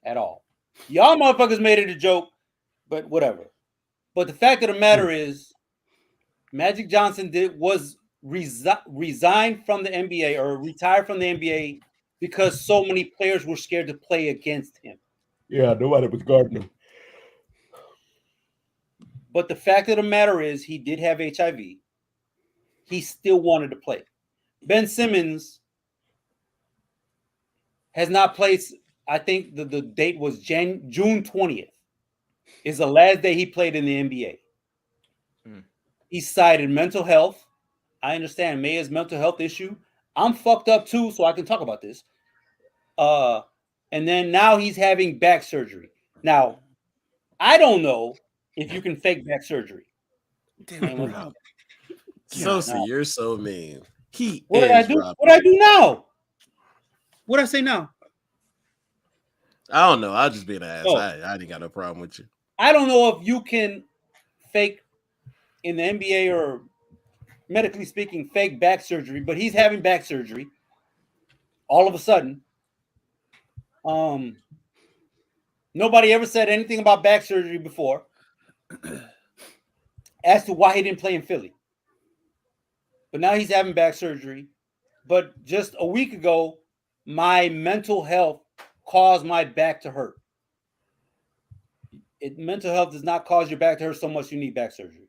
Speaker 3: at all. Y'all motherfuckers made it a joke, but whatever. But the fact of the matter is, Magic Johnson resigned from the NBA or retired from the NBA because so many players were scared to play against him.
Speaker 2: Yeah, nobody was guarding him.
Speaker 3: But the fact of the matter is, he did have HIV. He still wanted to play. Ben Simmons has not played. I think the date was June 20th. Is the last day he played in the NBA. He cited mental health. I understand Maya's mental health issue. I'm fucked up too, so I can talk about this. And then now he's having back surgery. Now, I don't know if you can fake back surgery.
Speaker 4: Damn,
Speaker 1: Sosa, you're so mean.
Speaker 3: What did I do? What I do now? What I say now?
Speaker 1: I don't know. I'll just be an ass. I ain't got no problem with you.
Speaker 3: I don't know if you can fake in the NBA or medically speaking, fake back surgery, but he's having back surgery all of a sudden. Nobody ever said anything about back surgery before as to why he didn't play in Philly. But now he's having back surgery. But just a week ago, my mental health caused my back to hurt. Mental health does not cause your back to hurt so much you need back surgery.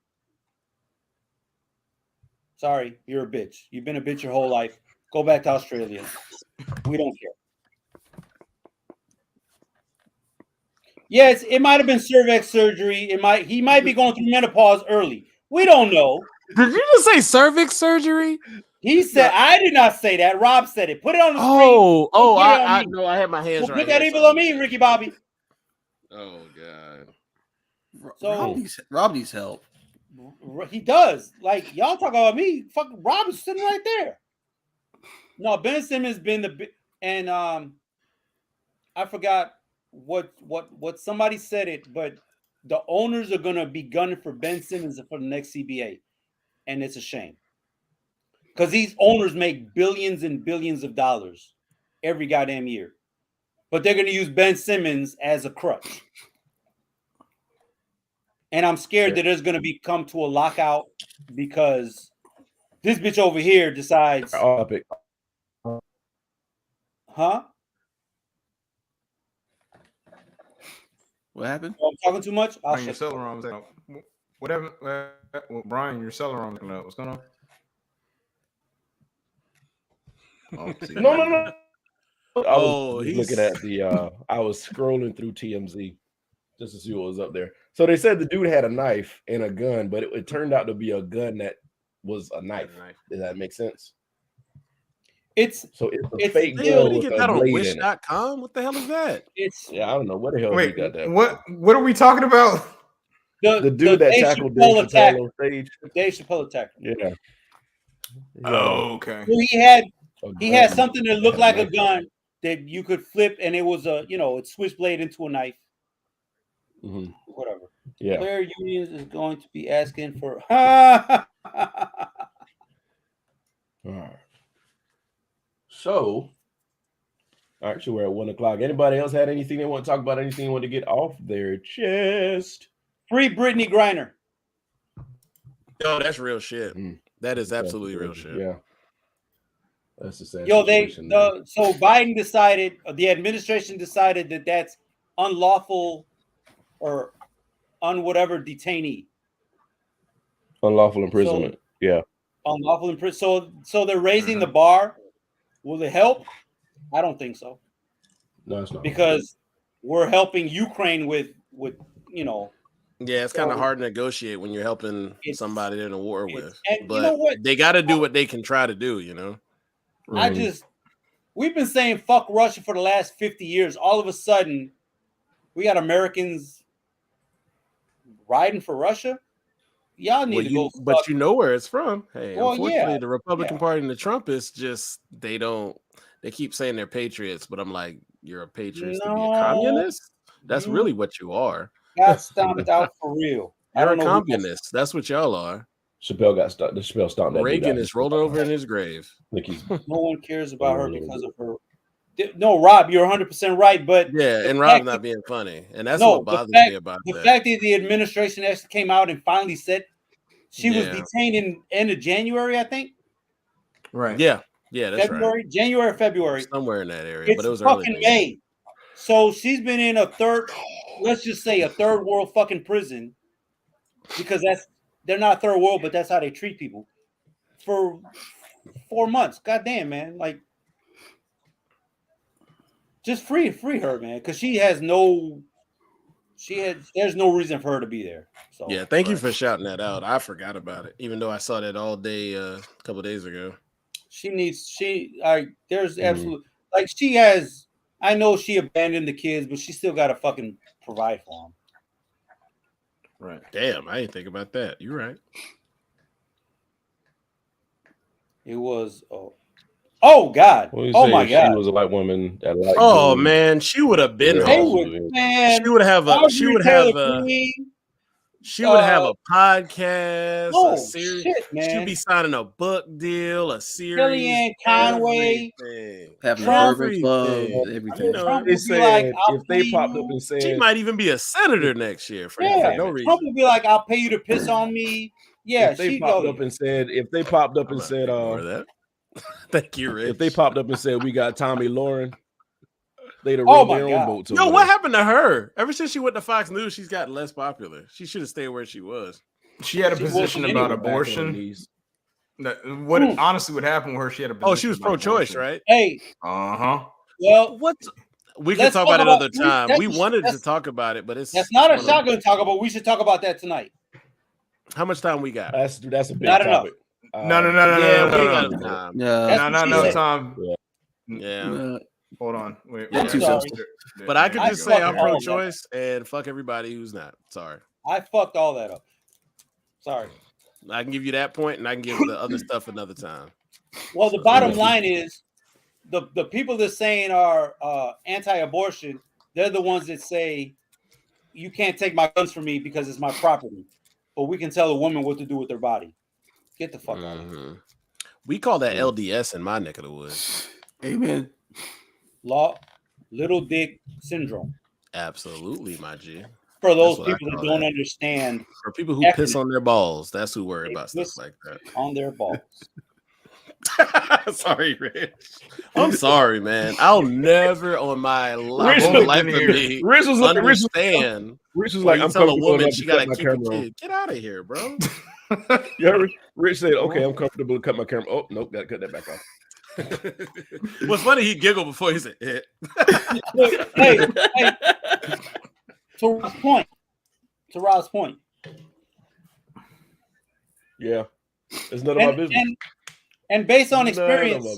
Speaker 3: Sorry, you're a bitch. You've been a bitch your whole life. Go back to Australia. We don't care. Yes, it might have been cervix surgery. He might be going through menopause early. We don't know.
Speaker 1: Did you just say cervix surgery?
Speaker 3: He said, I did not say that. Rob said it. Put it on the screen.
Speaker 1: I know. I had my hands right.
Speaker 3: Put that evil on me, Ricky Bobby.
Speaker 1: Oh God.
Speaker 3: So
Speaker 4: Rob needs help.
Speaker 3: He does. Like y'all talk about me. Fuck, Rob is sitting right there. No, Ben Simmons been and I forgot what somebody said it, but the owners are gonna be gunning for Ben Simmons for the next CBA, and it's a shame because these owners make billions and billions of dollars every goddamn year, but they're gonna use Ben Simmons as a crutch. And I'm scared that there's going to come to a lockout because This bitch over here decides. Huh?
Speaker 4: What happened?
Speaker 3: Oh, I'm talking too much.
Speaker 5: Brian, your Celeron was out. Whatever. Well, Brian, your Celeron looking up. What's going on?
Speaker 2: Oh, no. I was looking at the. I was scrolling through TMZ just to see what was up there. So they said the dude had a knife and a gun, but it turned out to be a gun that was a knife. Does that make sense?
Speaker 3: It's
Speaker 2: a fake gun with a blade in it.
Speaker 1: .com? What the hell is that?
Speaker 2: I don't know what the hell he got that.
Speaker 5: What are we talking about?
Speaker 2: The dude that tackled Dave Chappelle on stage.
Speaker 3: Dave Chappelle attack.
Speaker 2: Yeah.
Speaker 5: Oh, okay.
Speaker 3: So he had something that looked like a gun that you could flip, and it was a it's switchblade into a knife.
Speaker 2: Mm-hmm.
Speaker 3: Whatever.
Speaker 2: Yeah.
Speaker 3: Player unions is going to be asking for. All
Speaker 2: right. So, all right, so we're at 1:00. Anybody else had anything they want to talk about? Anything they want to get off their chest?
Speaker 3: Free Brittany Griner.
Speaker 1: Yo, that's real shit. That is absolutely real shit.
Speaker 2: Yeah. That's the same.
Speaker 3: So Biden decided, the administration decided that that's unlawful or whatever detainee.
Speaker 2: Unlawful imprisonment.
Speaker 3: Unlawful imprisonment. So they're raising the bar. Will it help? I don't think so.
Speaker 2: No, it's not.
Speaker 3: Because we're helping Ukraine with.
Speaker 1: Yeah, it's kind of hard to negotiate when you're helping somebody they're in a war with.
Speaker 3: And
Speaker 1: but
Speaker 3: you know what?
Speaker 1: They got to do what they can try to do,
Speaker 3: We've been saying fuck Russia for the last 50 years. All of a sudden, we got Americans riding for Russia. Y'all need to go.
Speaker 1: But you know where it's from. Hey, unfortunately, the Republican Party and the Trumpists they keep saying they're patriots, but I'm like, you're a patriot to be a communist? That's really what you are.
Speaker 3: Got stomped out for real.
Speaker 1: You're a communist. That's what y'all are.
Speaker 2: Chappelle got stomped. The Chappelle stomped that
Speaker 1: Reagan is rolling over in his grave.
Speaker 3: No one cares about her because of her. No, Rob, you're 100% right. But
Speaker 1: and Rob's not being funny, and that's what bothers me about
Speaker 3: the fact that the administration actually came out and finally said she was detained in end of January, I think.
Speaker 5: Right.
Speaker 1: Yeah, that's
Speaker 3: February,
Speaker 1: right.
Speaker 3: January, February,
Speaker 1: somewhere in that area. But it was
Speaker 3: fucking
Speaker 1: early
Speaker 3: May. So she's been in let's just say a third world fucking prison, because they're not third world, but that's how they treat people for 4 months. God damn, man. Like, just free her, man. Because there's no reason for her to be there. So
Speaker 1: yeah, thank you for shouting that out. I forgot about it, even though I saw that all day a couple of days ago.
Speaker 3: There's absolute like she has. I know she abandoned the kids, but she still got to fucking provide for them.
Speaker 1: Right. Damn, I didn't think about that. You're right.
Speaker 3: It was oh God. Oh my God.
Speaker 2: She was a white woman that liked
Speaker 1: man, she would have been She would have a podcast, a series. She'd be signing a book deal, a series.
Speaker 3: Kellyanne Conway,
Speaker 4: having a bourbon club, everything.
Speaker 2: They said if they popped up and said
Speaker 1: she might even be a senator next year for no reason.
Speaker 3: Trump would be like, "I'll pay you to piss on me." Yeah,
Speaker 2: if they popped up and said,
Speaker 1: "Thank you, Rich."
Speaker 2: If they popped up and said, "We got Tommy Lauren," they'd have rolled their own boat.
Speaker 1: Yo, what happened to her? Ever since she went to Fox News, she's gotten less popular. She should have stayed where she was.
Speaker 5: She had a position about abortion. Honestly, what happened with her? She had a position.
Speaker 1: Oh, she was pro-choice, right?
Speaker 3: Hey. Well,
Speaker 1: we can talk about it another time. We wanted to talk about it, but that's
Speaker 3: not a shotgun talk about. We should talk about that tonight.
Speaker 1: How much time we got?
Speaker 2: That's a big
Speaker 3: not
Speaker 2: topic.
Speaker 5: No, Tom.
Speaker 1: Yeah.
Speaker 5: Hold on. Wait.
Speaker 1: But I could just say I'm pro-choice and fuck everybody who's not. Sorry.
Speaker 3: I fucked all that up. Sorry.
Speaker 1: I can give you that point, and I can give the other stuff another time.
Speaker 3: Well, the bottom line is the people that saying are anti-abortion, they're the ones that say you can't take my guns from me because it's my property, but we can tell a woman what to do with their body. Get the fuck out of here.
Speaker 1: We call that LDS in my neck of the woods.
Speaker 4: Amen.
Speaker 3: Little dick syndrome.
Speaker 1: Absolutely, my G.
Speaker 3: for those people that don't understand.
Speaker 1: For people who piss on their balls, that's who worry about stuff like that.
Speaker 3: On their balls.
Speaker 1: Sorry, Rich. I'm sorry, man. I'll never on my life understand.
Speaker 2: Rich was like, I'm
Speaker 1: tell a
Speaker 2: comfortable
Speaker 1: woman
Speaker 2: enough
Speaker 1: she
Speaker 2: to cut
Speaker 1: gotta
Speaker 2: my
Speaker 1: keep a
Speaker 2: camera on.
Speaker 1: kid. Get out of here, bro.
Speaker 2: You heard Rich said, okay, I'm comfortable to cut my camera. Oh, nope, gotta cut that back off.
Speaker 1: What's funny, he giggled before he said it.
Speaker 3: hey, to Rob's point.
Speaker 2: Yeah. It's none of my business.
Speaker 3: And based on experience,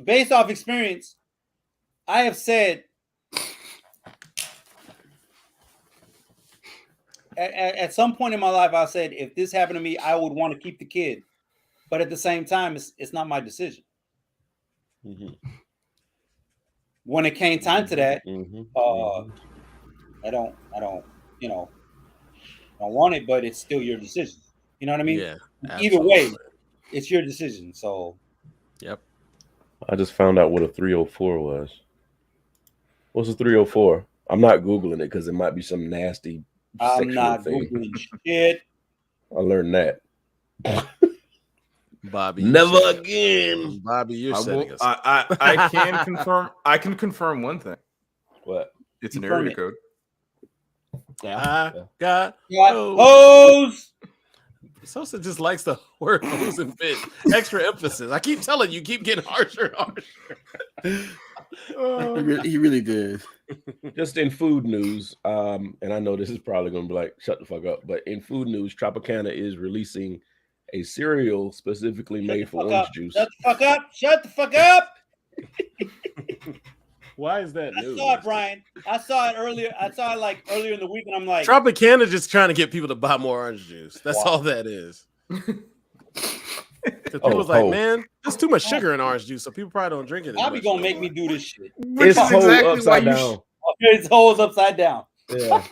Speaker 3: based off experience, I have said at some point in my life, I said, if this happened to me, I would want to keep the kid. But at the same time, it's not my decision.
Speaker 2: Mm-hmm.
Speaker 3: When it came time to that, I don't, don't want it, but it's still your decision. You know what I mean?
Speaker 1: Yeah.
Speaker 3: Absolutely. Either way, it's your decision. So,
Speaker 1: yep.
Speaker 2: I just found out what a 304 was. What's a 304? I'm not Googling it because it might be some nasty
Speaker 3: I'm not
Speaker 2: thing.
Speaker 3: Googling shit.
Speaker 2: I learned that.
Speaker 1: Bobby,
Speaker 2: never again.
Speaker 1: Bobby, you're setting us.
Speaker 5: I can confirm. I can confirm one thing.
Speaker 2: What?
Speaker 5: It's an area code.
Speaker 1: I got
Speaker 3: hose.
Speaker 1: Sosa just likes the word hose and fit. Extra emphasis. I keep telling you, keep getting harsher and harsher.
Speaker 4: He really did.
Speaker 2: Just in food news, and I know this is probably going to be like, shut the fuck up, but in food news, Tropicana is releasing a cereal specifically made for orange juice.
Speaker 3: Shut the fuck up. Shut the fuck up.
Speaker 1: Why is that news?
Speaker 3: I saw it, Brian. I saw it earlier. I saw it like earlier in the week, and I'm like,
Speaker 1: Tropicana just trying to get people to buy more orange juice. That's all that is. People was like, man, there's too much sugar in orange juice, so people probably don't drink it.
Speaker 3: Bobby gonna make me do this shit.
Speaker 2: It's exactly upside down.
Speaker 3: It's holes upside down.
Speaker 2: Yeah.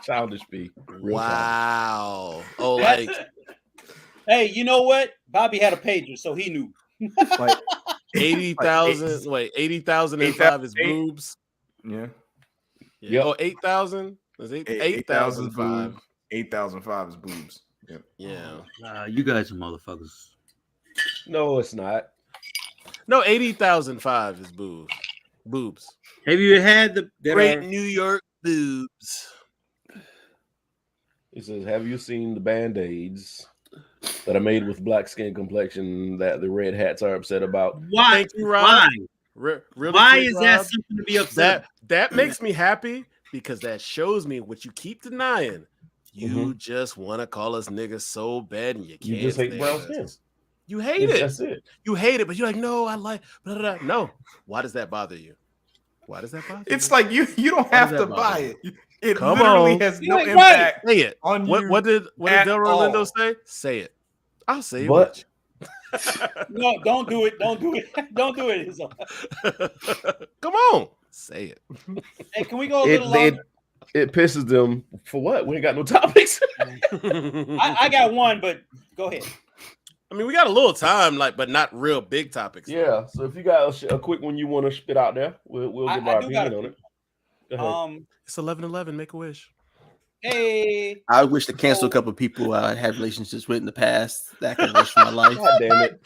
Speaker 2: Childish B.
Speaker 1: Wow. Oh, like.
Speaker 3: Hey, you know what? Bobby had a pager, so he knew.
Speaker 1: Like 80,000. Wait, 80,005 is boobs.
Speaker 5: Yeah.
Speaker 2: Yeah.
Speaker 1: Oh, 8,000. 8,005.
Speaker 5: 8,005 is boobs. Yep.
Speaker 1: Yeah.
Speaker 3: You guys are motherfuckers.
Speaker 2: No, it's not.
Speaker 1: No, 80,005 is boobs. Boobs.
Speaker 3: Have you had the
Speaker 1: Great New York boobs?
Speaker 2: It says, have you seen the Band-Aids that are made with black skin complexion that the red hats are upset about?
Speaker 3: Why?
Speaker 1: Thank you, Rob.
Speaker 3: Why?
Speaker 1: Really
Speaker 3: Why
Speaker 1: quick,
Speaker 3: is
Speaker 1: Rob,
Speaker 3: that something to be upset?
Speaker 1: That makes me happy because that shows me what you keep denying. You just want to call us niggas so bad, and you can't.
Speaker 2: You just hate brown skin.
Speaker 1: You hate it.
Speaker 2: That's it.
Speaker 1: You hate it, but you're like, no, I like. Blah, blah, blah. No, why does that bother you? Why does that bother you?
Speaker 5: It's like you don't have to buy it. It
Speaker 1: Come
Speaker 5: literally
Speaker 1: on.
Speaker 5: has no impact.
Speaker 1: Say it.
Speaker 5: On
Speaker 1: what did Delroy Lindo say? Say it. I'll say it.
Speaker 2: What?
Speaker 3: No, don't do it. Don't do it. Don't do it.
Speaker 1: Come on. Say it.
Speaker 3: Hey, can we go a little longer?
Speaker 2: It pisses them for what? We ain't got no topics.
Speaker 3: I got one, but go ahead.
Speaker 1: I mean, we got a little time, but not real big topics.
Speaker 2: Yeah. So if you got a quick one you want to spit out there, we'll give our opinion on it.
Speaker 1: It's 11/11. Make a wish.
Speaker 3: Hey.
Speaker 4: I wish to cancel a couple of people I had relationships with in the past. That can wish for my life.
Speaker 2: God damn it.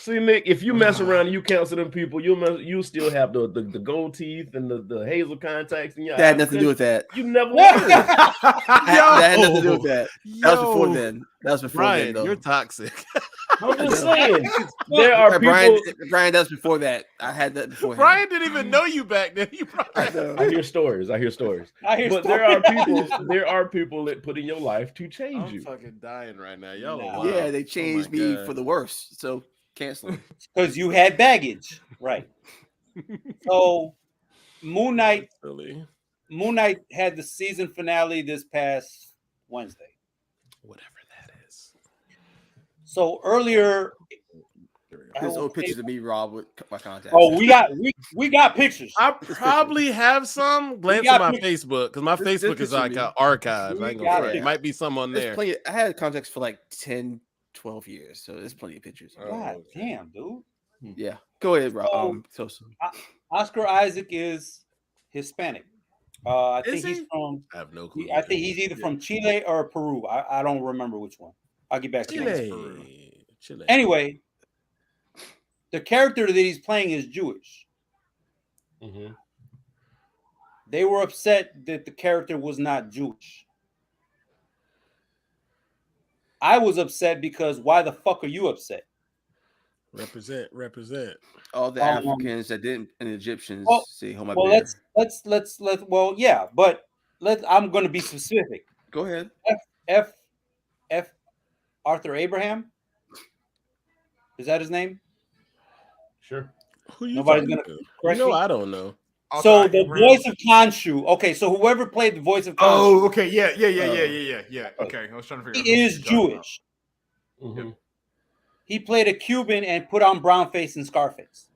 Speaker 2: See, Nick, if you mess around and you cancel them people, you'll still have the gold teeth and the hazel contacts in your eyes.
Speaker 4: That had nothing to do with that.
Speaker 2: You never learned.
Speaker 4: That had nothing to do with that. That was before then. That was before
Speaker 1: Brian,
Speaker 4: then, though.
Speaker 1: You're toxic.
Speaker 2: I'm just saying. There are people.
Speaker 4: Brian, that's before that. I had that before.
Speaker 1: Brian didn't even know you back then.
Speaker 2: I hear stories. But there are people that put in your life to change you.
Speaker 1: I'm fucking dying right now. Y'all are
Speaker 3: Nah.
Speaker 1: wild.
Speaker 4: Yeah, they changed me for the worse. So cancel.
Speaker 3: Because you had baggage. Right. So Moon Knight had the season finale this past Wednesday.
Speaker 1: Whatever that is.
Speaker 3: So earlier,
Speaker 4: There's old pictures of me, Rob, with my contacts.
Speaker 3: Oh, we got pictures.
Speaker 1: I probably have some. Glance at my Facebook because my Facebook is like an archive. I ain't gonna front. It might be some on there.
Speaker 4: I had contacts for like 10, 12 years, so there's plenty of pictures.
Speaker 3: God damn, dude.
Speaker 4: Yeah, go ahead, Rob.
Speaker 3: Oscar Isaac is Hispanic. I think he's from.
Speaker 1: I have no clue.
Speaker 3: I think he's either from Chile or Peru. I don't remember which one. I'll get back to
Speaker 1: you. Chile.
Speaker 3: Anyway, the character that he's playing is Jewish.
Speaker 2: Mm-hmm.
Speaker 3: They were upset that the character was not Jewish. I was upset because why the fuck are you upset?
Speaker 1: Represent.
Speaker 4: All the Africans that didn't and Egyptians say "Hold my
Speaker 3: well,
Speaker 4: beer."
Speaker 3: let's well, yeah, but I'm going to be specific.
Speaker 4: Go ahead.
Speaker 3: F. Arthur Abraham. Is that his name?
Speaker 2: Sure.
Speaker 1: Who you
Speaker 3: Nobody's
Speaker 1: talking
Speaker 3: gonna
Speaker 1: to?
Speaker 3: correct
Speaker 1: No,
Speaker 3: me?
Speaker 1: I don't know.
Speaker 3: So the voice of Khonshu. Okay, so whoever played the voice of Khonshu.
Speaker 5: Oh, okay, yeah. Okay, I was trying to figure out.
Speaker 3: He is Jewish.
Speaker 2: Mm-hmm.
Speaker 3: He played a Cuban and put on brown face in Scarface.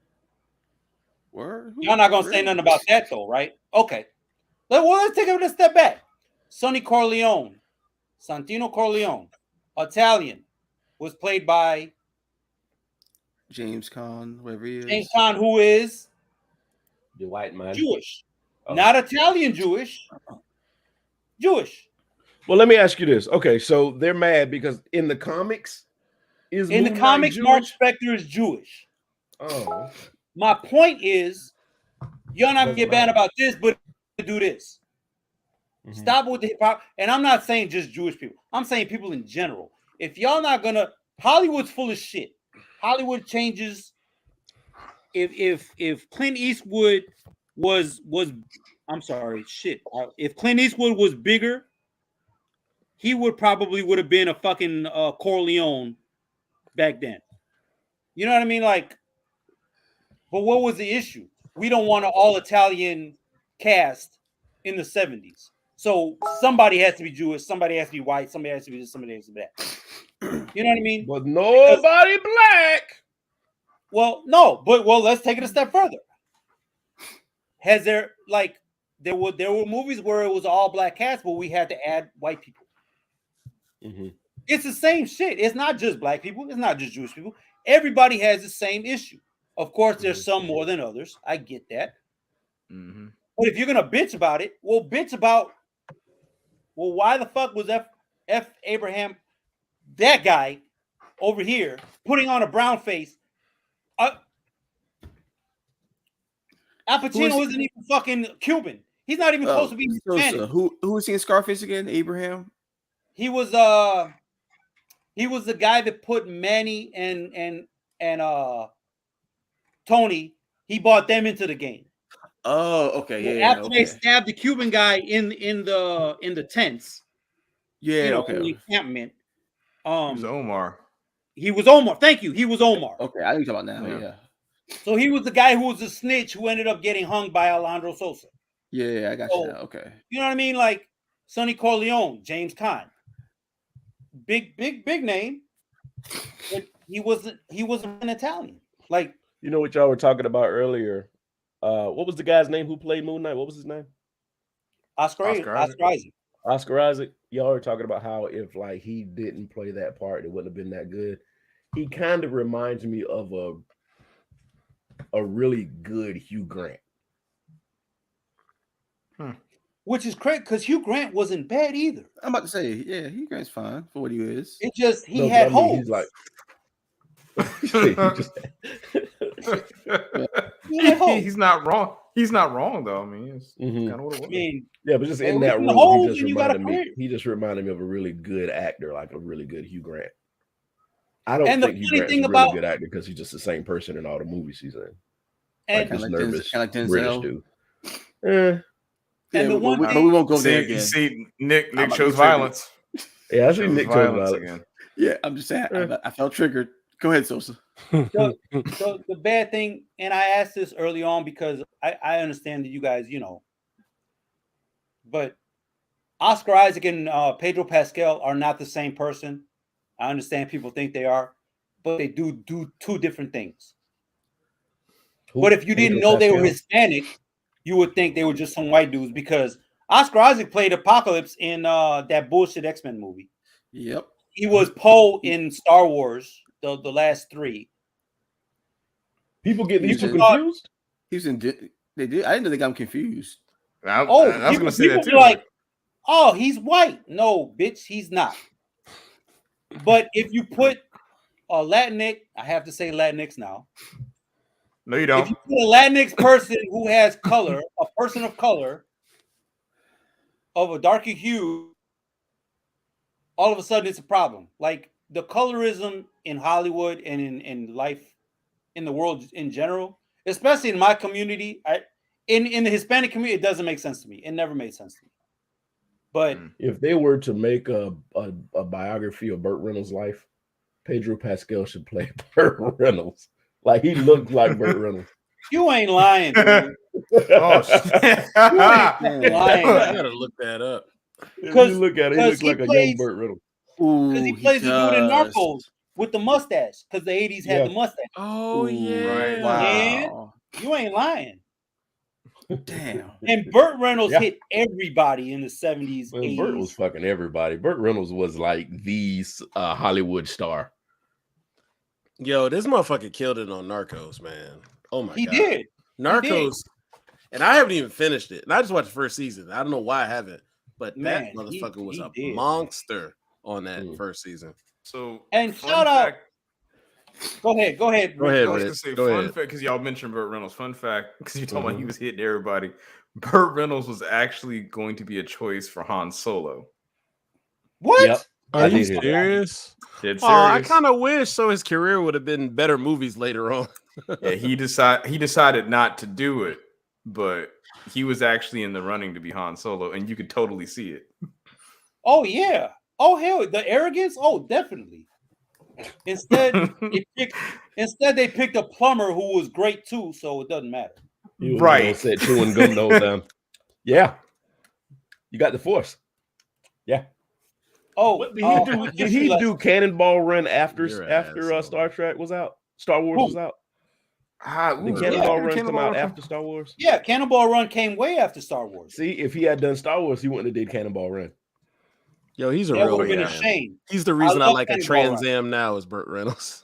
Speaker 4: Word?
Speaker 3: Y'all not gonna say nothing about that though, right? Okay. Let's take a step back. Sonny Corleone, Santino Corleone, Italian, was played by
Speaker 4: James Caan, whatever he is.
Speaker 3: James Caan, who is
Speaker 2: The white man.
Speaker 3: Jewish, not Italian Jewish. Jewish.
Speaker 2: Well, let me ask you this. Okay, so they're mad because in the comics,
Speaker 3: Mark Spector is Jewish.
Speaker 2: Oh.
Speaker 3: My point is, y'all not get bad about this, but do this. Mm-hmm. Stop with the hip hop. And I'm not saying just Jewish people. I'm saying people in general. If y'all not gonna, Hollywood's full of shit. Hollywood changes. If Clint Eastwood was I'm sorry, shit. If Clint Eastwood was bigger, he would have been a fucking Corleone back then. You know what I mean? Like, but what was the issue? We don't want an all-Italian cast in the 70s. So somebody has to be Jewish, somebody has to be white, somebody has to be this, somebody has to be that. You know what I mean?
Speaker 2: But nobody black.
Speaker 3: Well, no, but let's take it a step further. Has there there were movies where it was all black cast, but we had to add white people. Mm-hmm. It's the same shit. It's not just black people. It's not just Jewish people. Everybody has the same issue. Of course, there's some more than others. I get that. Mm-hmm. But if you're gonna bitch about it, bitch about why the fuck was F. Abraham, that guy over here, putting on a brown face? Al Pacino isn't even fucking Cuban. He's not even supposed to be Hispanic.
Speaker 4: Who was he in Scarface again? Abraham?
Speaker 3: He was the guy that put Manny and Tony. He brought them into the game.
Speaker 4: Oh, okay, yeah.
Speaker 3: After they stabbed the Cuban guy in the tents.
Speaker 4: Yeah,
Speaker 3: in the encampment.
Speaker 5: He was Omar.
Speaker 3: He was Omar. Thank you. He was Omar.
Speaker 4: Okay, I know you're talking about now. Yeah.
Speaker 3: So he was the guy who was a snitch who ended up getting hung by Alejandro Sosa.
Speaker 4: Yeah, I got you now. Okay.
Speaker 3: You know what I mean? Like Sonny Corleone, James Caan. Big name. But he wasn't an Italian. Like,
Speaker 2: you know what y'all were talking about earlier? What was the guy's name who played Moon Knight? What was his name?
Speaker 3: Oscar Isaac.
Speaker 2: Oscar Isaac. Y'all were talking about how if he didn't play that part, it wouldn't have been that good. He kind of reminds me of a really good Hugh Grant.
Speaker 3: Which is crazy because Hugh Grant wasn't bad either.
Speaker 4: I'm about to say, yeah, Hugh Grant's fine for what he is.
Speaker 3: It just he had holes.
Speaker 2: He's like
Speaker 5: he's not wrong. He's not wrong though. I mean, it's kind of what it was.
Speaker 3: I mean,
Speaker 2: yeah, but just in that role, he just reminded me of a really good actor, like a really good Hugh Grant. I don't think Hugh Grant's a really good actor because he's just the same person in all the movies he's in.
Speaker 3: And
Speaker 2: just nervous,
Speaker 4: like
Speaker 2: British dude.
Speaker 3: And the one
Speaker 4: thing, we won't go there again.
Speaker 5: See, Nick shows violence.
Speaker 2: Yeah, I see Nick shows violence again.
Speaker 4: Yeah, I'm just saying. I felt triggered. Go ahead, Sosa.
Speaker 3: So the bad thing, and I asked this early on because I understand that you guys, but Oscar Isaac and Pedro Pascal are not the same person. I understand people think they are, but they do two different things. But if you didn't know they were Hispanic, you would think they were just some white dudes because Oscar Isaac played Apocalypse in that bullshit X-Men movie.
Speaker 4: Yep.
Speaker 3: He was Poe in Star Wars, the last three.
Speaker 2: People get these two confused?
Speaker 4: He was in. They did. I didn't know they got him confused.
Speaker 5: I was going to say that too.
Speaker 3: Like, oh, he's white. No, bitch, he's not. But if you put a Latinx, I have to say Latinx now.
Speaker 5: No, you don't.
Speaker 3: If you put a Latinx person who has color, a person of color, of a darker hue, all of a sudden it's a problem. Like the colorism in Hollywood and in life, in the world in general, especially in my community, in the Hispanic community, it doesn't make sense to me. It never made sense to me. But
Speaker 2: if they were to make a biography of Burt Reynolds' life, Pedro Pascal should play Burt Reynolds. Like he looked like Burt Reynolds.
Speaker 3: You ain't lying, dude.
Speaker 5: Oh shit!
Speaker 3: You ain't lying.
Speaker 1: I gotta look that up.
Speaker 2: If you look at it, he looks like a young Burt Reynolds.
Speaker 3: Because he plays the dude in Narcos with the mustache. Because the 80s had the mustache.
Speaker 1: Oh yeah!
Speaker 5: Right.
Speaker 4: Wow.
Speaker 3: And you ain't lying.
Speaker 4: Damn.
Speaker 3: And Burt Reynolds hit everybody in the 70s.
Speaker 2: Man,
Speaker 3: 80s.
Speaker 2: Burt was fucking everybody. Burt Reynolds was like the Hollywood star.
Speaker 1: Yo, this motherfucker killed it on Narcos, man. Oh my god,
Speaker 3: he did.
Speaker 1: Narcos, and I haven't even finished it. And I just watched the first season. I don't know why I haven't, but that motherfucker was a monster on that first season.
Speaker 5: So
Speaker 3: and shout out. Go ahead.
Speaker 5: I was gonna say fun fact because y'all mentioned Burt Reynolds. Fun fact because you talking about he was hitting everybody. Burt Reynolds was actually going to be a choice for Han Solo.
Speaker 3: What?
Speaker 2: Yep.
Speaker 1: Are you serious?
Speaker 5: Dead serious.
Speaker 1: Oh, I kind of wish so. His career would have been better movies later on.
Speaker 5: Yeah, he decided not to do it, but he was actually in the running to be Han Solo, and you could totally see it.
Speaker 3: Oh yeah. Oh hell, the arrogance. Oh, definitely. Instead, they picked a plumber who was great too, so it doesn't matter.
Speaker 2: Right. Set chewing gum nose down. Yeah. You got the Force. Yeah.
Speaker 3: Oh,
Speaker 2: did he do Cannonball Run after Star Trek was out? Star Wars was out? Did Cannonball Run come out after Star Wars?
Speaker 3: Yeah, Cannonball Run came way after Star Wars.
Speaker 2: See, if he had done Star Wars, he wouldn't have did Cannonball Run.
Speaker 1: Yo, he's a real man. He's the reason I like a Trans Am now is Burt Reynolds.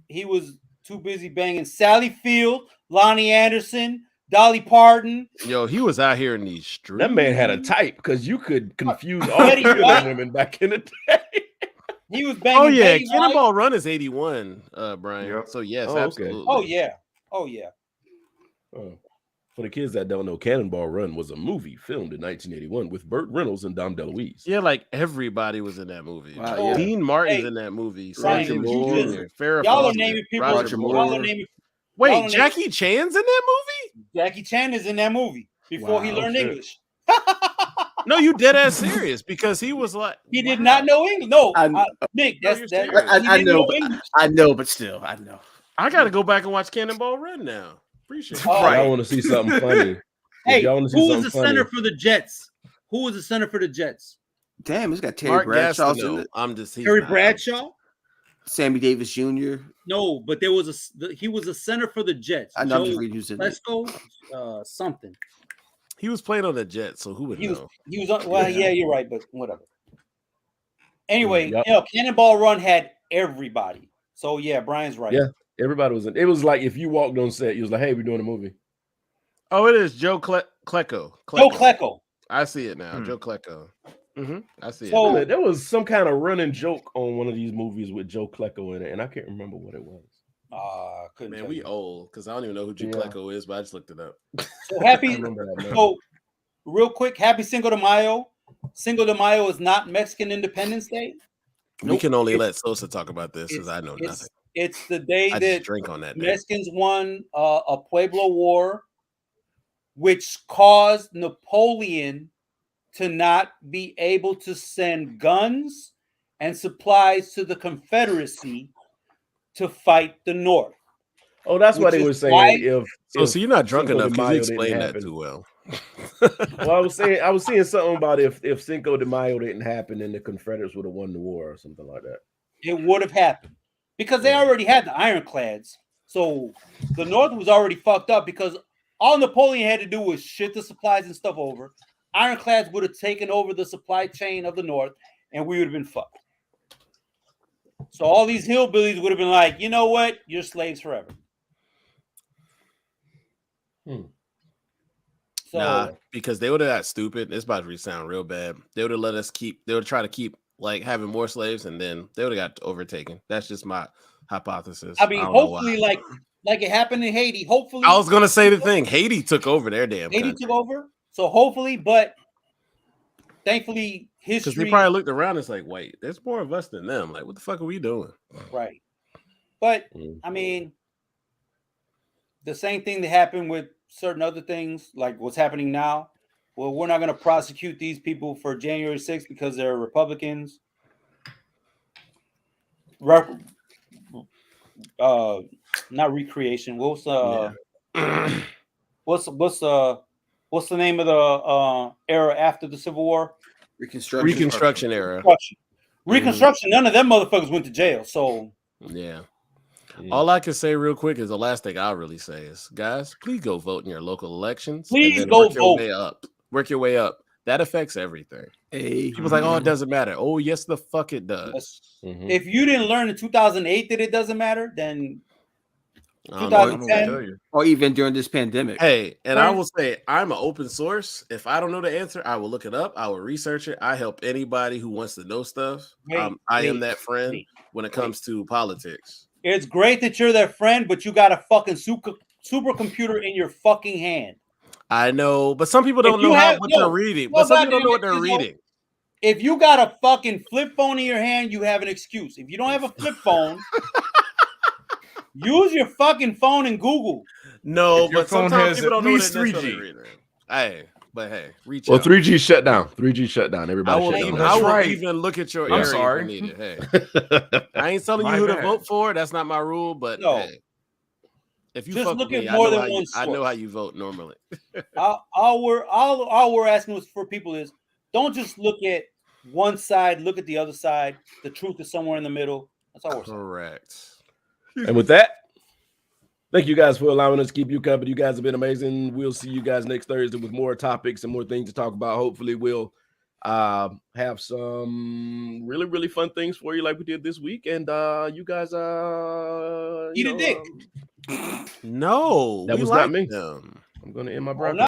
Speaker 3: He was too busy banging Sally Field, Lonnie Anderson, Dolly Parton.
Speaker 1: Yo, he was out here in these streets.
Speaker 2: That man had a type because you could confuse all the women back in the day.
Speaker 3: He was banging.
Speaker 1: Oh yeah, Cannonball Run is 81, Brian. Yep. So yes, absolutely.
Speaker 3: Oh yeah. Oh yeah.
Speaker 2: For the kids that don't know, Cannonball Run was a movie filmed in 1981 with Burt Reynolds and Dom DeLuise.
Speaker 1: Yeah, like everybody was in that movie.
Speaker 4: Wow, yeah.
Speaker 1: Dean Martin's in that movie.
Speaker 3: Roger
Speaker 1: Moore,
Speaker 3: y'all are naming people.
Speaker 1: Roger Moore. Wait, Jackie Chan's in that movie?
Speaker 3: Jackie Chan is in that movie before he learned English.
Speaker 1: No, you dead ass serious because he was like
Speaker 3: he did not know English. No, Nick,
Speaker 4: I know. I know, but still, I know.
Speaker 1: I got to go back and watch Cannonball Run now. Appreciate it.
Speaker 2: I want to see something funny.
Speaker 3: Hey, who was the center for the Jets? Who was the center for the Jets?
Speaker 4: Damn, it's got Terry Bradshaw in it.
Speaker 3: Terry Bradshaw,
Speaker 4: Sammy Davis Jr.
Speaker 3: No, but there was he was a center for the Jets.
Speaker 4: I know who's in
Speaker 3: it. Something.
Speaker 1: He was playing on the Jets, so who would know?
Speaker 3: He was on. Well, yeah, you're right, but whatever. Anyway, Cannonball Run had everybody. So yeah, Brian's right.
Speaker 2: Yeah. Everybody was in. It was like if you walked on set, you was like, "Hey, we're doing a movie."
Speaker 1: Oh, it is Joe Klecko.
Speaker 3: Joe Klecko.
Speaker 1: I see it now. Joe Klecko. I see
Speaker 2: it. There was some kind of running joke on one of these movies with Joe Klecko in it, and I can't remember what it was.
Speaker 1: Man, we old because I don't even know who Joe Klecko is, but I just looked it up.
Speaker 3: So happy. So real quick, happy Cinco de Mayo. Cinco de Mayo is not Mexican Independence Day.
Speaker 1: We can only let Sosa talk about this because I know nothing.
Speaker 3: It's the day that
Speaker 1: drink on that
Speaker 3: Mexicans won a Pueblo War, which caused Napoleon to not be able to send guns and supplies to the Confederacy to fight the North.
Speaker 2: Oh, that's why they were saying
Speaker 1: so you're not drunk enough because you explained that too well.
Speaker 2: Well, I was seeing something about if Cinco de Mayo didn't happen, then the Confederates would have won the war or something like that.
Speaker 3: It would have happened. Because they already had the ironclads. So the North was already fucked up because all Napoleon had to do was shit the supplies and stuff over. Ironclads would have taken over the supply chain of the North and we would have been fucked. So all these hillbillies would have been like, you know what? You're slaves forever. So
Speaker 1: So because they would have got stupid. It's about to sound real bad. They would have let us keep. They would try to keep like having more slaves, and then they would have got overtaken. That's just my hypothesis.
Speaker 6: I mean, hopefully, like it happened in Haiti. Hopefully,
Speaker 1: I was gonna say the thing. Haiti took over their damn.
Speaker 6: Haiti
Speaker 1: country.
Speaker 6: took over. So hopefully, but thankfully, history.
Speaker 1: Because they probably looked around. It's like, wait, there's more of us than them. Like, what the fuck are we doing?
Speaker 6: Right. But I mean, the same thing that happened with certain other things, like what's happening now. Well, we're not going to prosecute these people for January 6th because they're Republicans. Not recreation. What's the name of the era after the Civil War?
Speaker 1: Reconstruction era.
Speaker 6: Reconstruction. None of them motherfuckers went to jail. So
Speaker 1: yeah. All I can say real quick is the last thing I'll really say is, guys, please go vote in your local elections.
Speaker 6: Please
Speaker 1: and then
Speaker 6: go
Speaker 1: vote. Work your way up. That affects everything. People's like, oh, it doesn't matter. Oh, yes, the fuck it does.
Speaker 6: If you didn't learn in 2008 that it doesn't matter, then 2010
Speaker 4: or even during this pandemic.
Speaker 1: Hey, and I will say I'm an open source. If I don't know the answer, I will look it up. I will research it. I help anybody who wants to know stuff. I am that friend when it comes to politics.
Speaker 6: It's great that you're their friend, but you got a fucking supercomputer in your fucking hand.
Speaker 1: I know, but some people don't know what they're reading. But some people don't know what they're reading.
Speaker 6: If you got a fucking flip phone in your hand, you have an excuse. If you don't have a flip phone, use your fucking phone and Google.
Speaker 1: No, but sometimes people don't know what they're reading. Reach out.
Speaker 2: 3G shut down. 3G shut down. Everybody
Speaker 1: I will even look at your area if you need it. Hey, I ain't telling you who to vote for. That's not my rule. But hey, if you
Speaker 6: just
Speaker 1: fuck
Speaker 6: look
Speaker 1: with me,
Speaker 6: at more than one source.
Speaker 1: I know how you vote normally.
Speaker 6: all we're asking for people is don't just look at one side. Look at the other side. The truth is somewhere in the middle. That's all we're saying.
Speaker 1: Correct.
Speaker 2: And with that, thank you guys for allowing us to keep you company. You guys have been amazing. We'll see you guys next Thursday with more topics and more things to talk about. Hopefully, we'll have some really, really fun things for you like we did this week. And you guys
Speaker 6: eat a dick.
Speaker 1: No,
Speaker 2: that was not me. I'm going to end my broadcast.